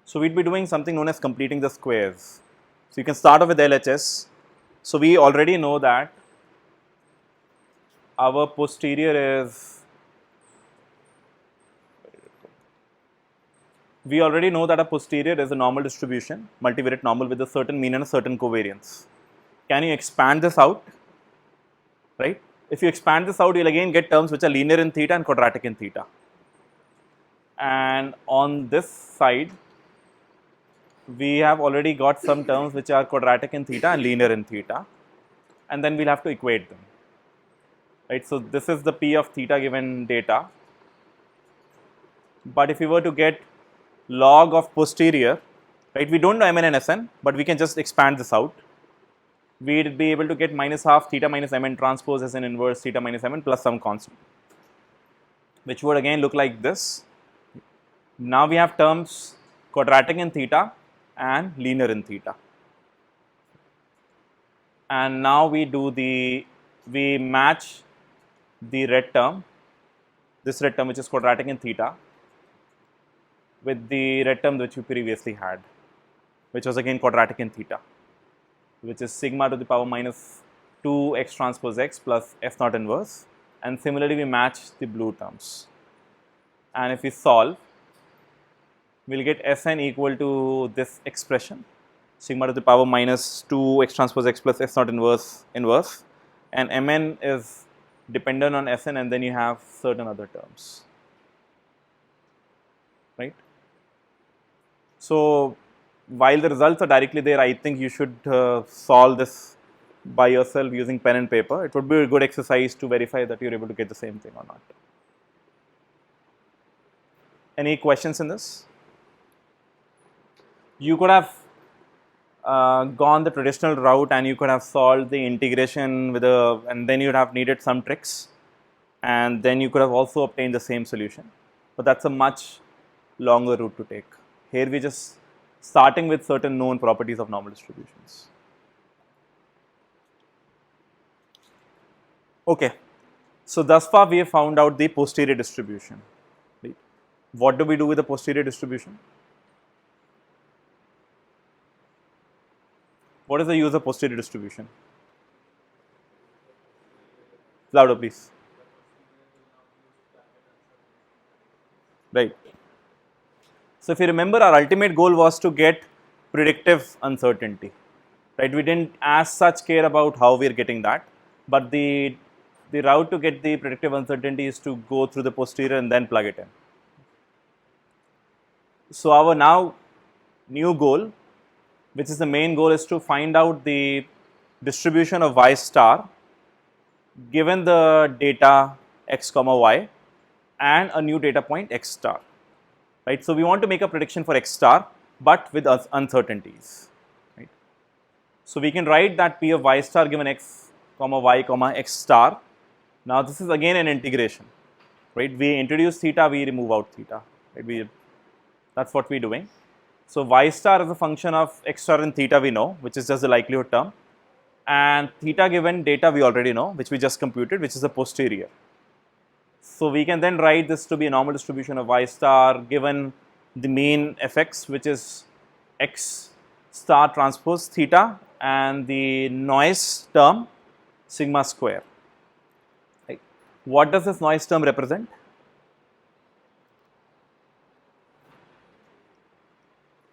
So we'd be doing something known as completing the squares. So you can start off with LHS. So we already know that our posterior is, we already know that a posterior is a normal distribution, multivariate normal with a certain mean and a certain covariance. Can you expand this out? Right? If you expand this out, you'll again get terms which are linear in theta and quadratic in theta. And on this side, we have already got some terms which are quadratic in theta and linear in theta, and then we'll have to equate them. Right? So this is the p of theta given data. But if we were to get log of posterior, right, we don't know Mn and Sn, but we can just expand this out. We'd be able to get minus half theta minus Mn transpose as an inverse theta minus Mn plus some constant, which would again look like this. Now we have terms quadratic in theta and linear in theta. And now we match the red term, this red term which is quadratic in theta, with the red term which we previously had, which was again quadratic in theta, which is sigma to the power minus 2 x transpose x plus f naught inverse. And similarly, we match the blue terms. And if we solve, we'll get Sn equal to this expression, sigma to the power minus 2 x transpose x plus f naught inverse. And Mn is dependent on Sn, and then you have certain other terms. Right? So while the results are directly there, I think you should solve this by yourself using pen and paper. It would be a good exercise to verify that you're able to get the same thing or not. Any questions in this? You could have gone the traditional route and you could have solved the integration with and then you'd have needed some tricks, and then you could have also obtained the same solution. But that's a much longer route to take. Here we just starting with certain known properties of normal distributions. Okay, so thus far we have found out the posterior distribution. Right? What do we do with the posterior distribution? What is the use of posterior distribution? Louder, please. Right. So if you remember, our ultimate goal was to get predictive uncertainty. Right? We didn't as such care about how we are getting that, but the route to get the predictive uncertainty is to go through the posterior and then plug it in. So our now new goal, which is the main goal, is to find out the distribution of y star given the data x comma y and a new data point x star. Right? So we want to make a prediction for x star, but with uncertainties. Right? So we can write that p of y star given x comma y comma x star. Now this is again an integration. Right? We introduce theta, we remove out theta. Right? That's what we're doing. So y star is a function of x star and theta we know, which is just the likelihood term. and theta given data we already know, which we just computed, which is the posterior. So we can then write this to be a normal distribution of y star given the mean fx, which is x star transpose theta, and the noise term sigma square. Right. What does this noise term represent?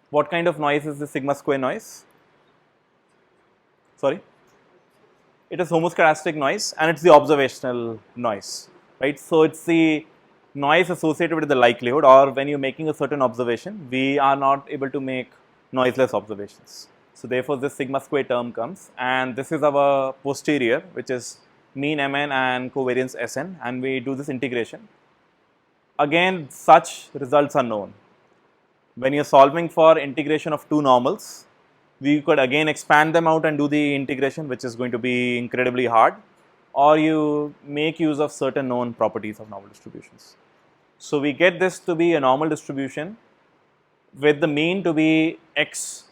What kind of noise is the sigma square noise? Sorry? It is homoscedastic noise and it's the observational noise, right? So it's the noise associated with the likelihood, or when you're making a certain observation, we are not able to make noiseless observations. So therefore this sigma square term comes, and this is our posterior, which is mean Mn and covariance Sn, and we do this integration. Again, such results are known. When you're solving for integration of two normals, we could again expand them out and do the integration, which is going to be incredibly hard, or you make use of certain known properties of normal distributions. So we get this to be a normal distribution with the mean to be x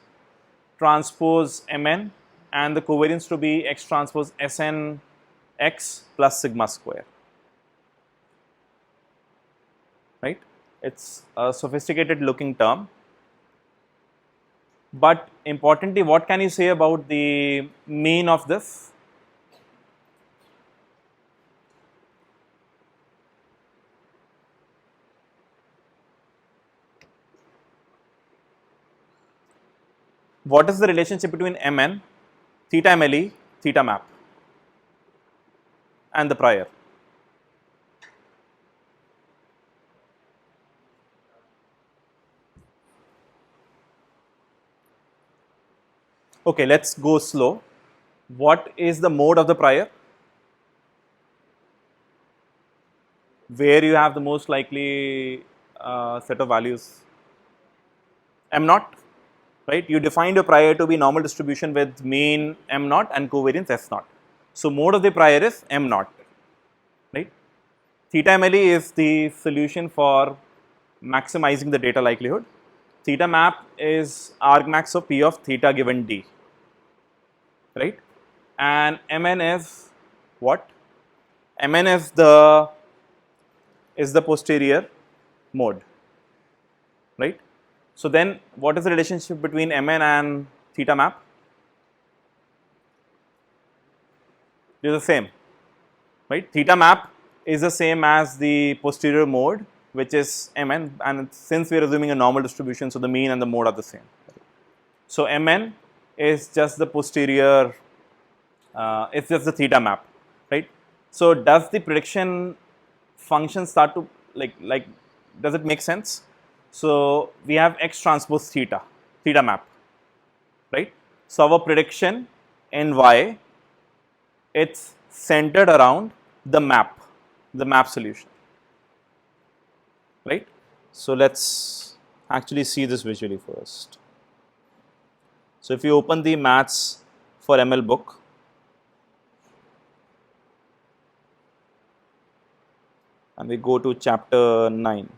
transpose Mn and the covariance to be x transpose Sn x plus sigma square, right? It's a sophisticated looking term. But importantly, what can you say about the mean of this? What is the relationship between Mn, theta MLE, theta map, and the prior? Okay, let's go slow. What is the mode of the prior? Where you have the most likely set of values? M naught, right? You defined your prior to be normal distribution with mean M naught and covariance S naught. So mode of the prior is M naught, right? Theta MLE is the solution for maximizing the data likelihood. Theta map is argmax of P of theta given D, right? And Mn is what? Mn is the posterior mode, right? So then what is the relationship between Mn and theta map? It is the same, right? Theta map is the same as the posterior mode, which is Mn, and since we are assuming a normal distribution, so the mean and the mode are the same. So Mn is just the posterior, it's just the theta map, right? So does the prediction function start to like does it make sense? So we have x transpose theta map, right? So our prediction in y, it's centered around the map solution, right? So let's actually see this visually first. So if you open the maths for ML book, and we go to chapter 9.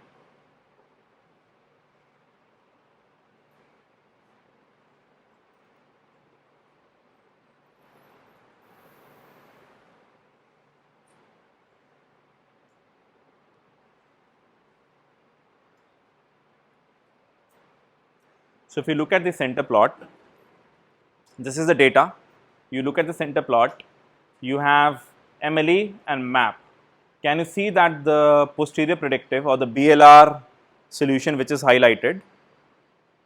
So if you look at the center plot, this is the data. You look at the center plot, you have MLE and map. Can you see that the posterior predictive or the BLR solution which is highlighted,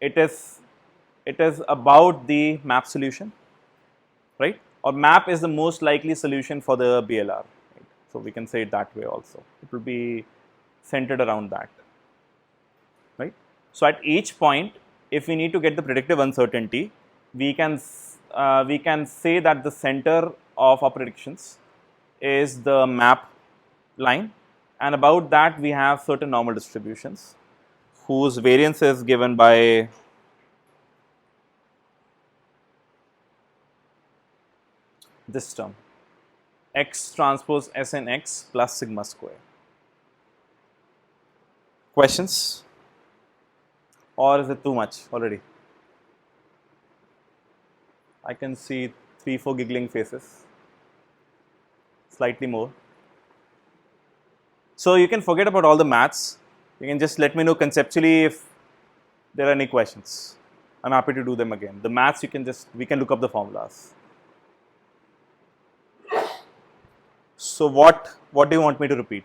it is about the map solution, right? Or map is the most likely solution for the BLR. Right? So we can say it that way also. It will be centered around that, right? So at each point, if we need to get the predictive uncertainty, we can say that the center of our predictions is the map line, and about that we have certain normal distributions whose variance is given by this term, x transpose Sn x plus sigma square. Questions? Or is it too much already? I can see 3, 4 giggling faces, slightly more. So you can forget about all the maths. You can just let me know conceptually if there are any questions. I'm happy to do them again. The maths we can look up the formulas. So what do you want me to repeat?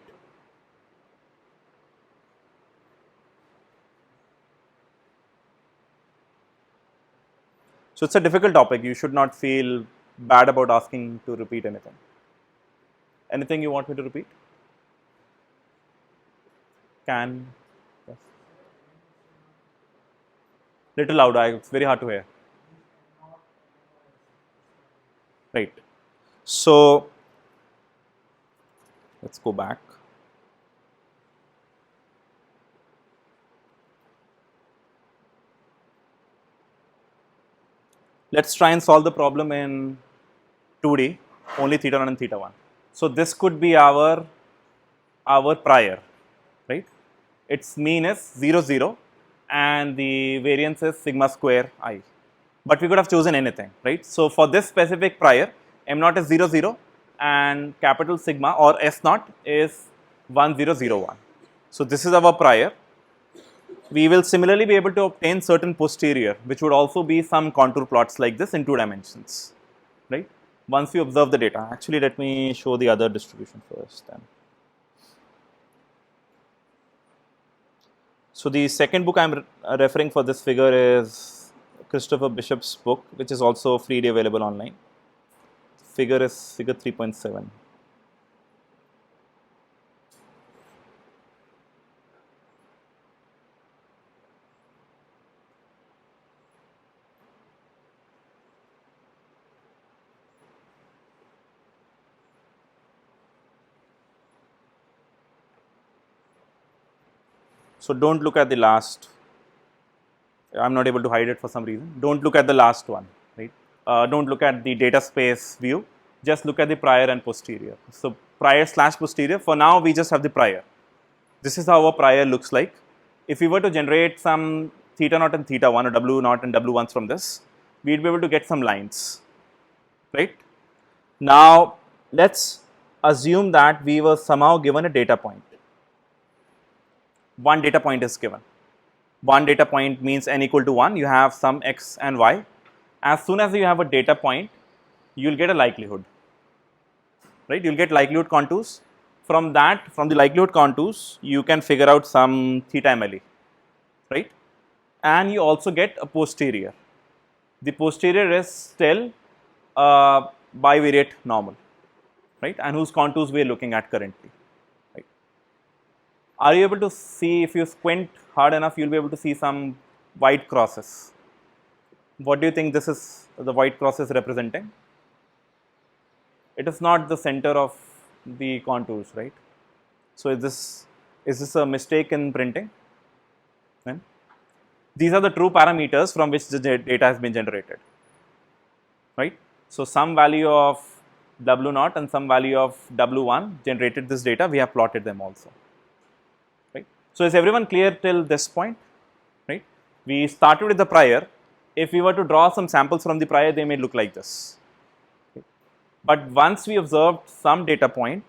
So it's a difficult topic. You should not feel bad about asking to repeat anything. Anything you want me to repeat? Can? Yes. Little louder. It's very hard to hear. Right. So let's go back. Let's try and solve the problem in 2D, only theta 1 and theta 1. So this could be our prior, right? Its mean is 0, 0 and the variance is sigma square I. But we could have chosen anything, right? So for this specific prior, m naught is 0, 0 and capital sigma or s naught is 1, 0, 0, 1. So this is our prior. We will similarly be able to obtain certain posterior, which would also be some contour plots like this in 2 dimensions, right? Once we observe the data. Actually, let me show the other distribution first then. So the second book I'm referring for this figure is Christopher Bishop's book, which is also freely available online. Figure is figure 3.7. So don't look at the last. I'm not able to hide it for some reason. Don't look at the last one, right? Don't look at the data space view. Just look at the prior and posterior. So prior / posterior. For now, we just have the prior. This is how our prior looks like. If we were to generate some theta naught and theta 1 or w naught and w 1s from this, we'd be able to get some lines, right? Now, let's assume that we were somehow given a data point. One data point is given. One data point means n equal to 1, you have some x and y. As soon as you have a data point, you'll get a likelihood, right? You'll get likelihood contours. From the likelihood contours, you can figure out some theta MLE, right? And you also get a posterior. The posterior is still a bivariate normal, right? And whose contours we are looking at currently. Are you able to see, if you squint hard enough, you'll be able to see some white crosses. What do you think this is, the white cross is representing? It is not the center of the contours, right? So is this a mistake in printing? Then these are the true parameters from which the data has been generated, right? So some value of w naught and some value of w1 generated this data. We have plotted them also. So is everyone clear till this point, right? We started with the prior. If we were to draw some samples from the prior, they may look like this. Okay. But once we observed some data point,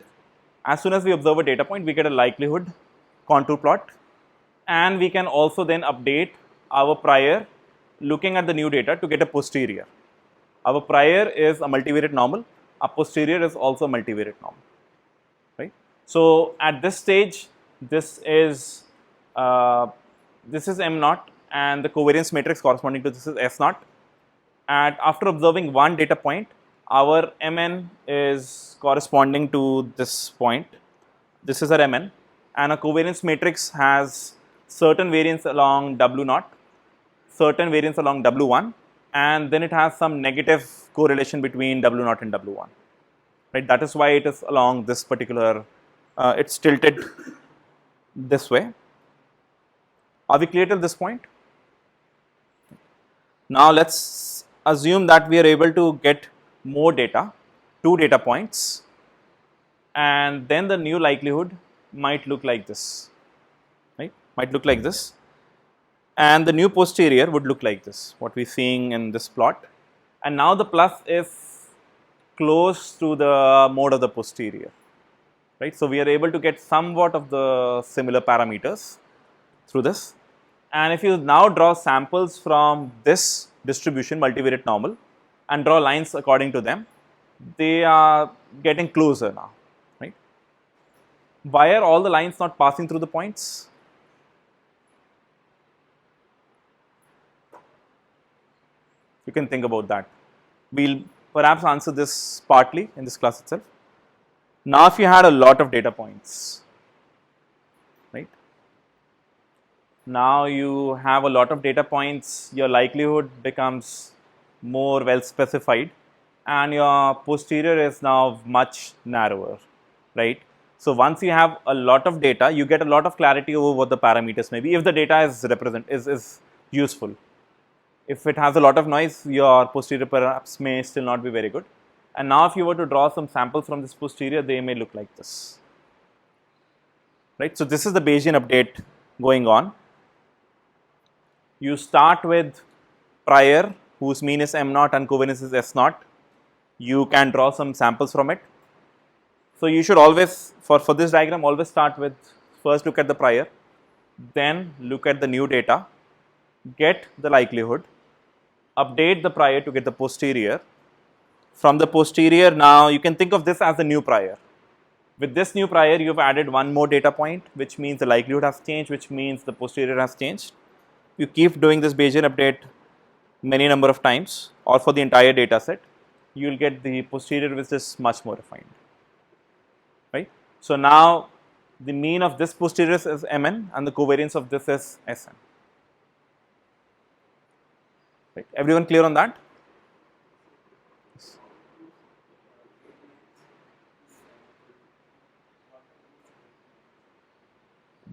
as soon as we observe a data point, we get a likelihood contour plot, and we can also then update our prior looking at the new data to get a posterior. Our prior is a multivariate normal, our posterior is also a multivariate normal, right? So at this stage, this is m naught and the covariance matrix corresponding to this is s naught. And after observing one data point, our mn is corresponding to this point. This is our mn, and a covariance matrix has certain variance along w naught, certain variance along w1, and then it has some negative correlation between w naught and w1. Right? That is why it is along this particular. It's tilted this way. Are we clear till this point? Now let's assume that we are able to get more data, 2 data points, and then the new likelihood might look like this, right? Might look like this, and the new posterior would look like this, what we're seeing in this plot. And now the plus is close to the mode of the posterior, right? So we are able to get somewhat of the similar parameters through this. And if you now draw samples from this distribution, multivariate normal, and draw lines according to them, they are getting closer now, right? Why are all the lines not passing through the points? You can think about that. We'll perhaps answer this partly in this class itself. Now, if you had a lot of data points, right? Now you have a lot of data points, your likelihood becomes more well specified, and your posterior is now much narrower, right? So once you have a lot of data, you get a lot of clarity over what the parameters may be, if the data is useful. If it has a lot of noise, your posterior perhaps may still not be very good. And now if you were to draw some samples from this posterior, they may look like this, right? So this is the Bayesian update going on. You start with prior, whose mean is m naught and covariance is s naught. You can draw some samples from it. So you should always, for this diagram, always start with first look at the prior, then look at the new data, get the likelihood, update the prior to get the posterior. From the posterior, now you can think of this as the new prior. With this new prior, you have added one more data point, which means the likelihood has changed, which means the posterior has changed. You keep doing this Bayesian update many number of times, or for the entire data set, you will get the posterior which is much more refined, right? So now the mean of this posterior is mn and the covariance of this is sn. Right? Everyone clear on that?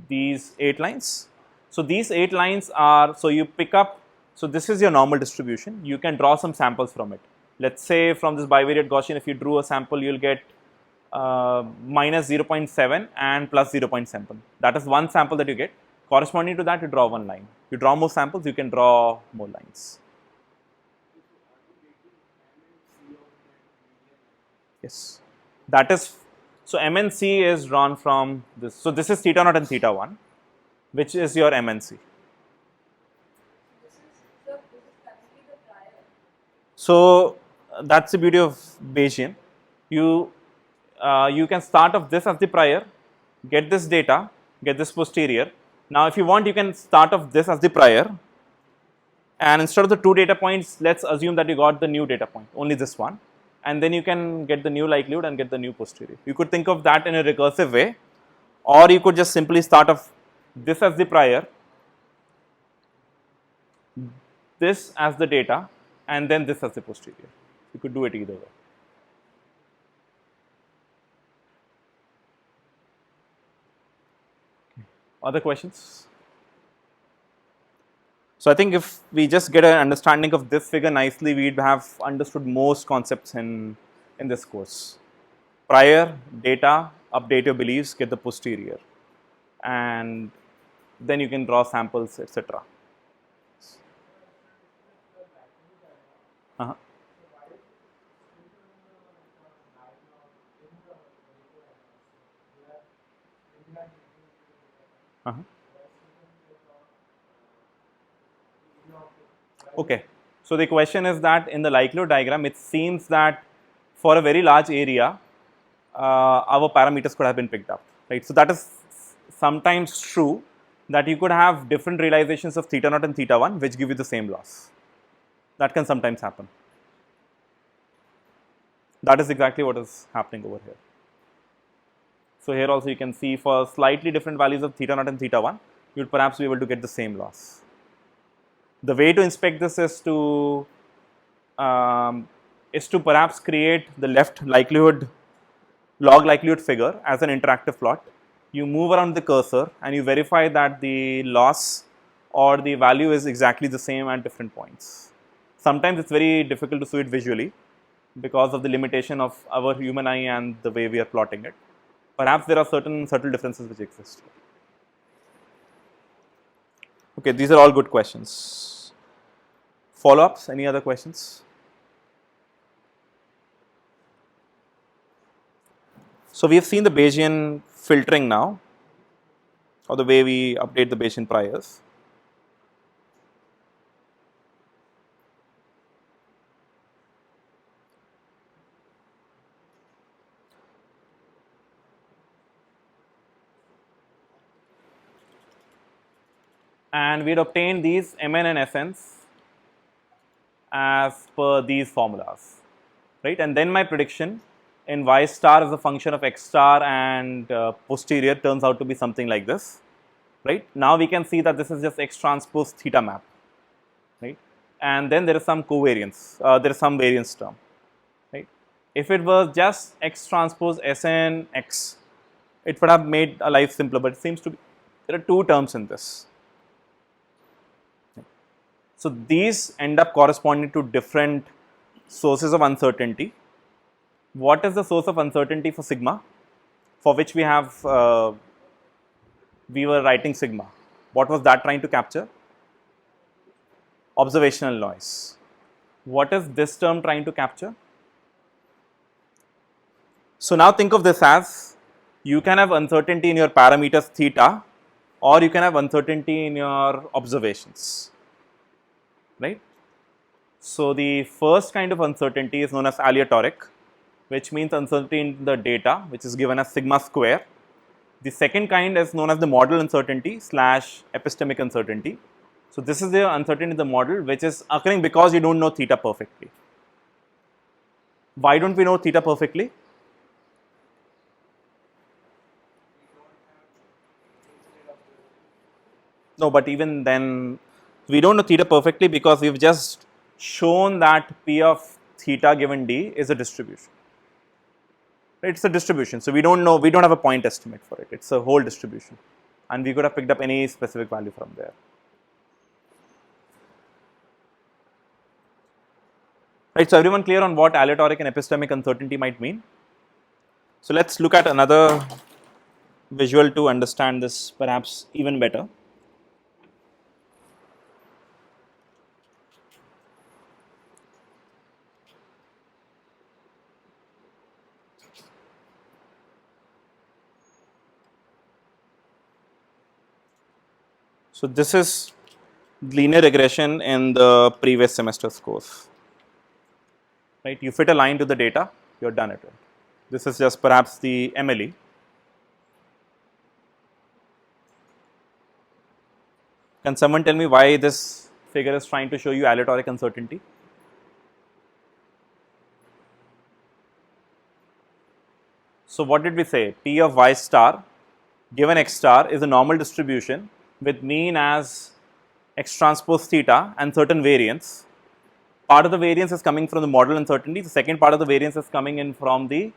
These 8 lines. So these 8 lines are, so you pick up, so this is your normal distribution. You can draw some samples from it. Let's say from this bivariate Gaussian, if you drew a sample, you'll get minus 0.7 and plus 0.7. That is one sample that you get. Corresponding to that, you draw one line. You draw more samples, you can draw more lines. Yes, that is, so MNC is drawn from this. So this is theta naught and theta 1, which is your MNC. So that's the beauty of Bayesian. You can start off this as the prior, get this data, get this posterior. Now if you want, you can start off this as the prior, and instead of the 2 data points, let's assume that you got the new data point, only this one, and then you can get the new likelihood and get the new posterior. You could think of that in a recursive way, or you could just simply start off this as the prior, this as the data, and then this as the posterior. You could do it either way. Other questions? So I think if we just get an understanding of this figure nicely, we'd have understood most concepts in this course. Prior, data, update your beliefs, get the posterior, and then you can draw samples, etc. Uh-huh. Uh-huh. Okay, so the question is that in the likelihood diagram, it seems that for a very large area, our parameters could have been picked up, right? So that is sometimes true, that you could have different realizations of theta naught and theta 1, which give you the same loss. That can sometimes happen. That is exactly what is happening over here. So here also you can see for slightly different values of theta naught and theta 1, you would perhaps be able to get the same loss. The way to inspect this is to perhaps create the left likelihood, log likelihood figure as an interactive plot. You move around the cursor and you verify that the loss or the value is exactly the same at different points. Sometimes it's very difficult to see it visually because of the limitation of our human eye and the way we are plotting it. Perhaps there are certain subtle differences which exist. Okay, these are all good questions. Follow-ups, any other questions? So we've seen the Bayesian filtering now, or the way we update the Bayesian priors. And we'd obtain these Mn and Sn's as per these formulas, right? And then my prediction in y star as a function of x star and posterior turns out to be something like this, right? Now we can see that this is just x transpose theta map, right? And then there is some covariance, there is some variance term, right? If it was just x transpose Sn x, it would have made our life simpler, but it seems to be there are two terms in this. So these end up corresponding to different sources of uncertainty. What is the source of uncertainty for sigma, for which we were writing sigma? What was that trying to capture? Observational noise. What is this term trying to capture? So now think of this as, you can have uncertainty in your parameters theta, or you can have uncertainty in your observations, right? So the first kind of uncertainty is known as aleatoric, which means uncertainty in the data, which is given as sigma square. The second kind is known as the model uncertainty / epistemic uncertainty. So this is the uncertainty in the model, which is occurring because you don't know theta perfectly. Why don't we know theta perfectly? No, but even then, we don't know theta perfectly because we've just shown that P of theta given D is a distribution. It's a distribution, so we don't know, we don't have a point estimate for it. It's a whole distribution, and we could have picked up any specific value from there. Right, so everyone clear on what aleatoric and epistemic uncertainty might mean? So let's look at another visual to understand this perhaps even better. So this is linear regression in the previous semester's course. Right, you fit a line to the data, you're done at it. This is just perhaps the MLE. Can someone tell me why this figure is trying to show you aleatoric uncertainty? So what did we say? P of y star given x star is a normal distribution with mean as x transpose theta and certain variance. Part of the variance is coming from the model uncertainty. The second part of the variance is coming in from the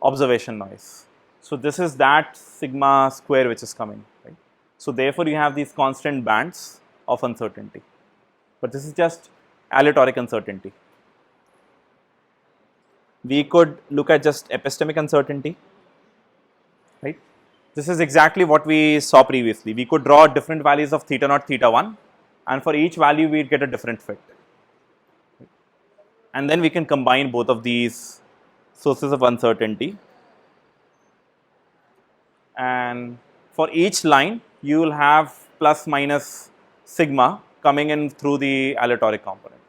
observation noise. So this is that sigma square which is coming, right? So therefore you have these constant bands of uncertainty, but this is just aleatoric uncertainty. We could look at just epistemic uncertainty, right? This is exactly what we saw previously. We could draw different values of theta naught, theta 1, and for each value we'd get a different fit. And then we can combine both of these sources of uncertainty, and for each line you will have plus minus sigma coming in through the aleatoric component.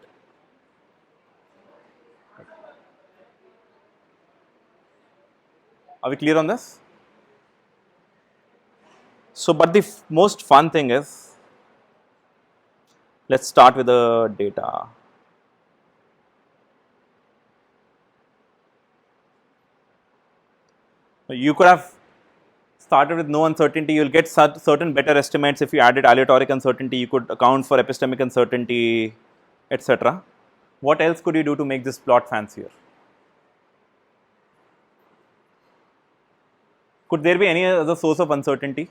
Are we clear on this? So, but the most fun thing is, let's start with the data. You could have started with no uncertainty, you will get certain better estimates. If you added aleatoric uncertainty, you could account for epistemic uncertainty, etc. What else could you do to make this plot fancier? Could there be any other source of uncertainty?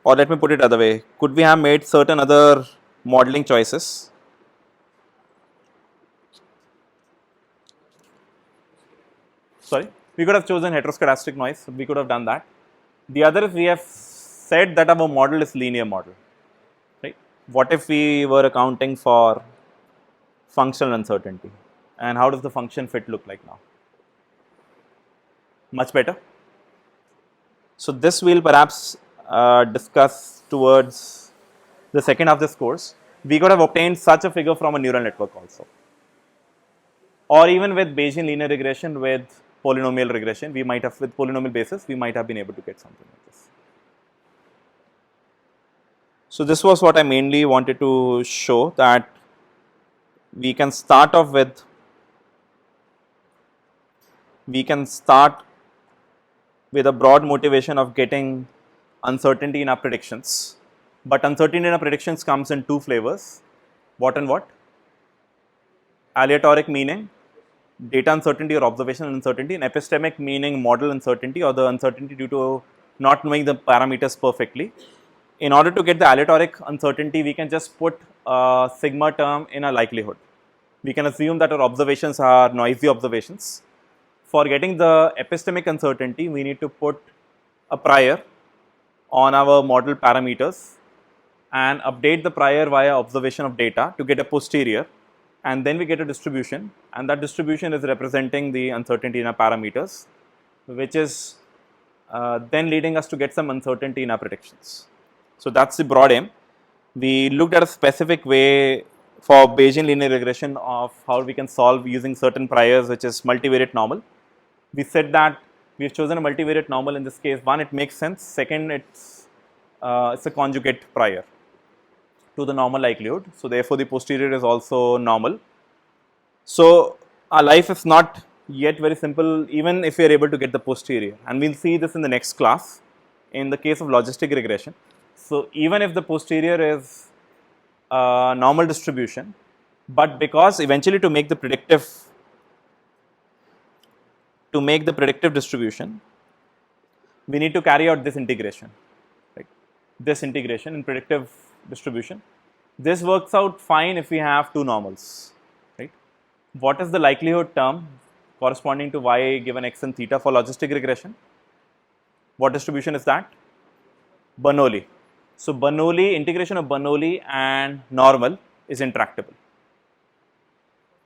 Or let me put it other way, could we have made certain other modeling choices? Sorry, we could have chosen heteroscedastic noise, we could have done that. The other is we have said that our model is linear model, right? What if we were accounting for functional uncertainty, and how does the function fit look like now? Much better. So this we'll perhaps discuss towards the second half of this course. We could have obtained such a figure from a neural network also, or even with Bayesian linear regression with polynomial regression, we might have, with polynomial basis, we might have been able to get something like this. So this was what I mainly wanted to show, that we can start off with, a broad motivation of getting uncertainty in our predictions. But uncertainty in our predictions comes in two flavors. What and what? Aleatoric meaning data uncertainty or observational uncertainty, and epistemic meaning model uncertainty or the uncertainty due to not knowing the parameters perfectly. In order to get the aleatoric uncertainty, we can just put a sigma term in a likelihood. We can assume that our observations are noisy observations. For getting the epistemic uncertainty, we need to put a prior on our model parameters and update the prior via observation of data to get a posterior, and then we get a distribution, and that distribution is representing the uncertainty in our parameters, which is then leading us to get some uncertainty in our predictions. So that's the broad aim. We looked at a specific way for Bayesian linear regression of how we can solve using certain priors, which is multivariate normal. We said that we've chosen a multivariate normal in this case. One, it makes sense. Second, it's a conjugate prior to the normal likelihood. So therefore, the posterior is also normal. So our life is not yet very simple, even if we are able to get the posterior. And we'll see this in the next class in the case of logistic regression. So even if the posterior is a normal distribution, but because eventually to make the predictive distribution, we need to carry out this integration, right? This integration in predictive distribution. This works out fine if we have two normals, right? What is the likelihood term corresponding to y given x and theta for logistic regression? What distribution is that? Bernoulli. So Bernoulli, integration of Bernoulli and normal is intractable,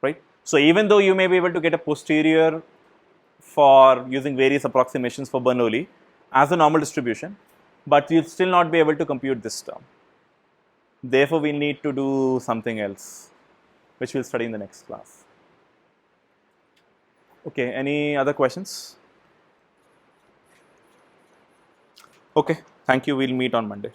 right? So even though you may be able to get a posterior for using various approximations for Bernoulli as a normal distribution, but you'll still not be able to compute this term. Therefore, we need to do something else, which we'll study in the next class. Okay, any other questions? Okay, thank you. We'll meet on Monday.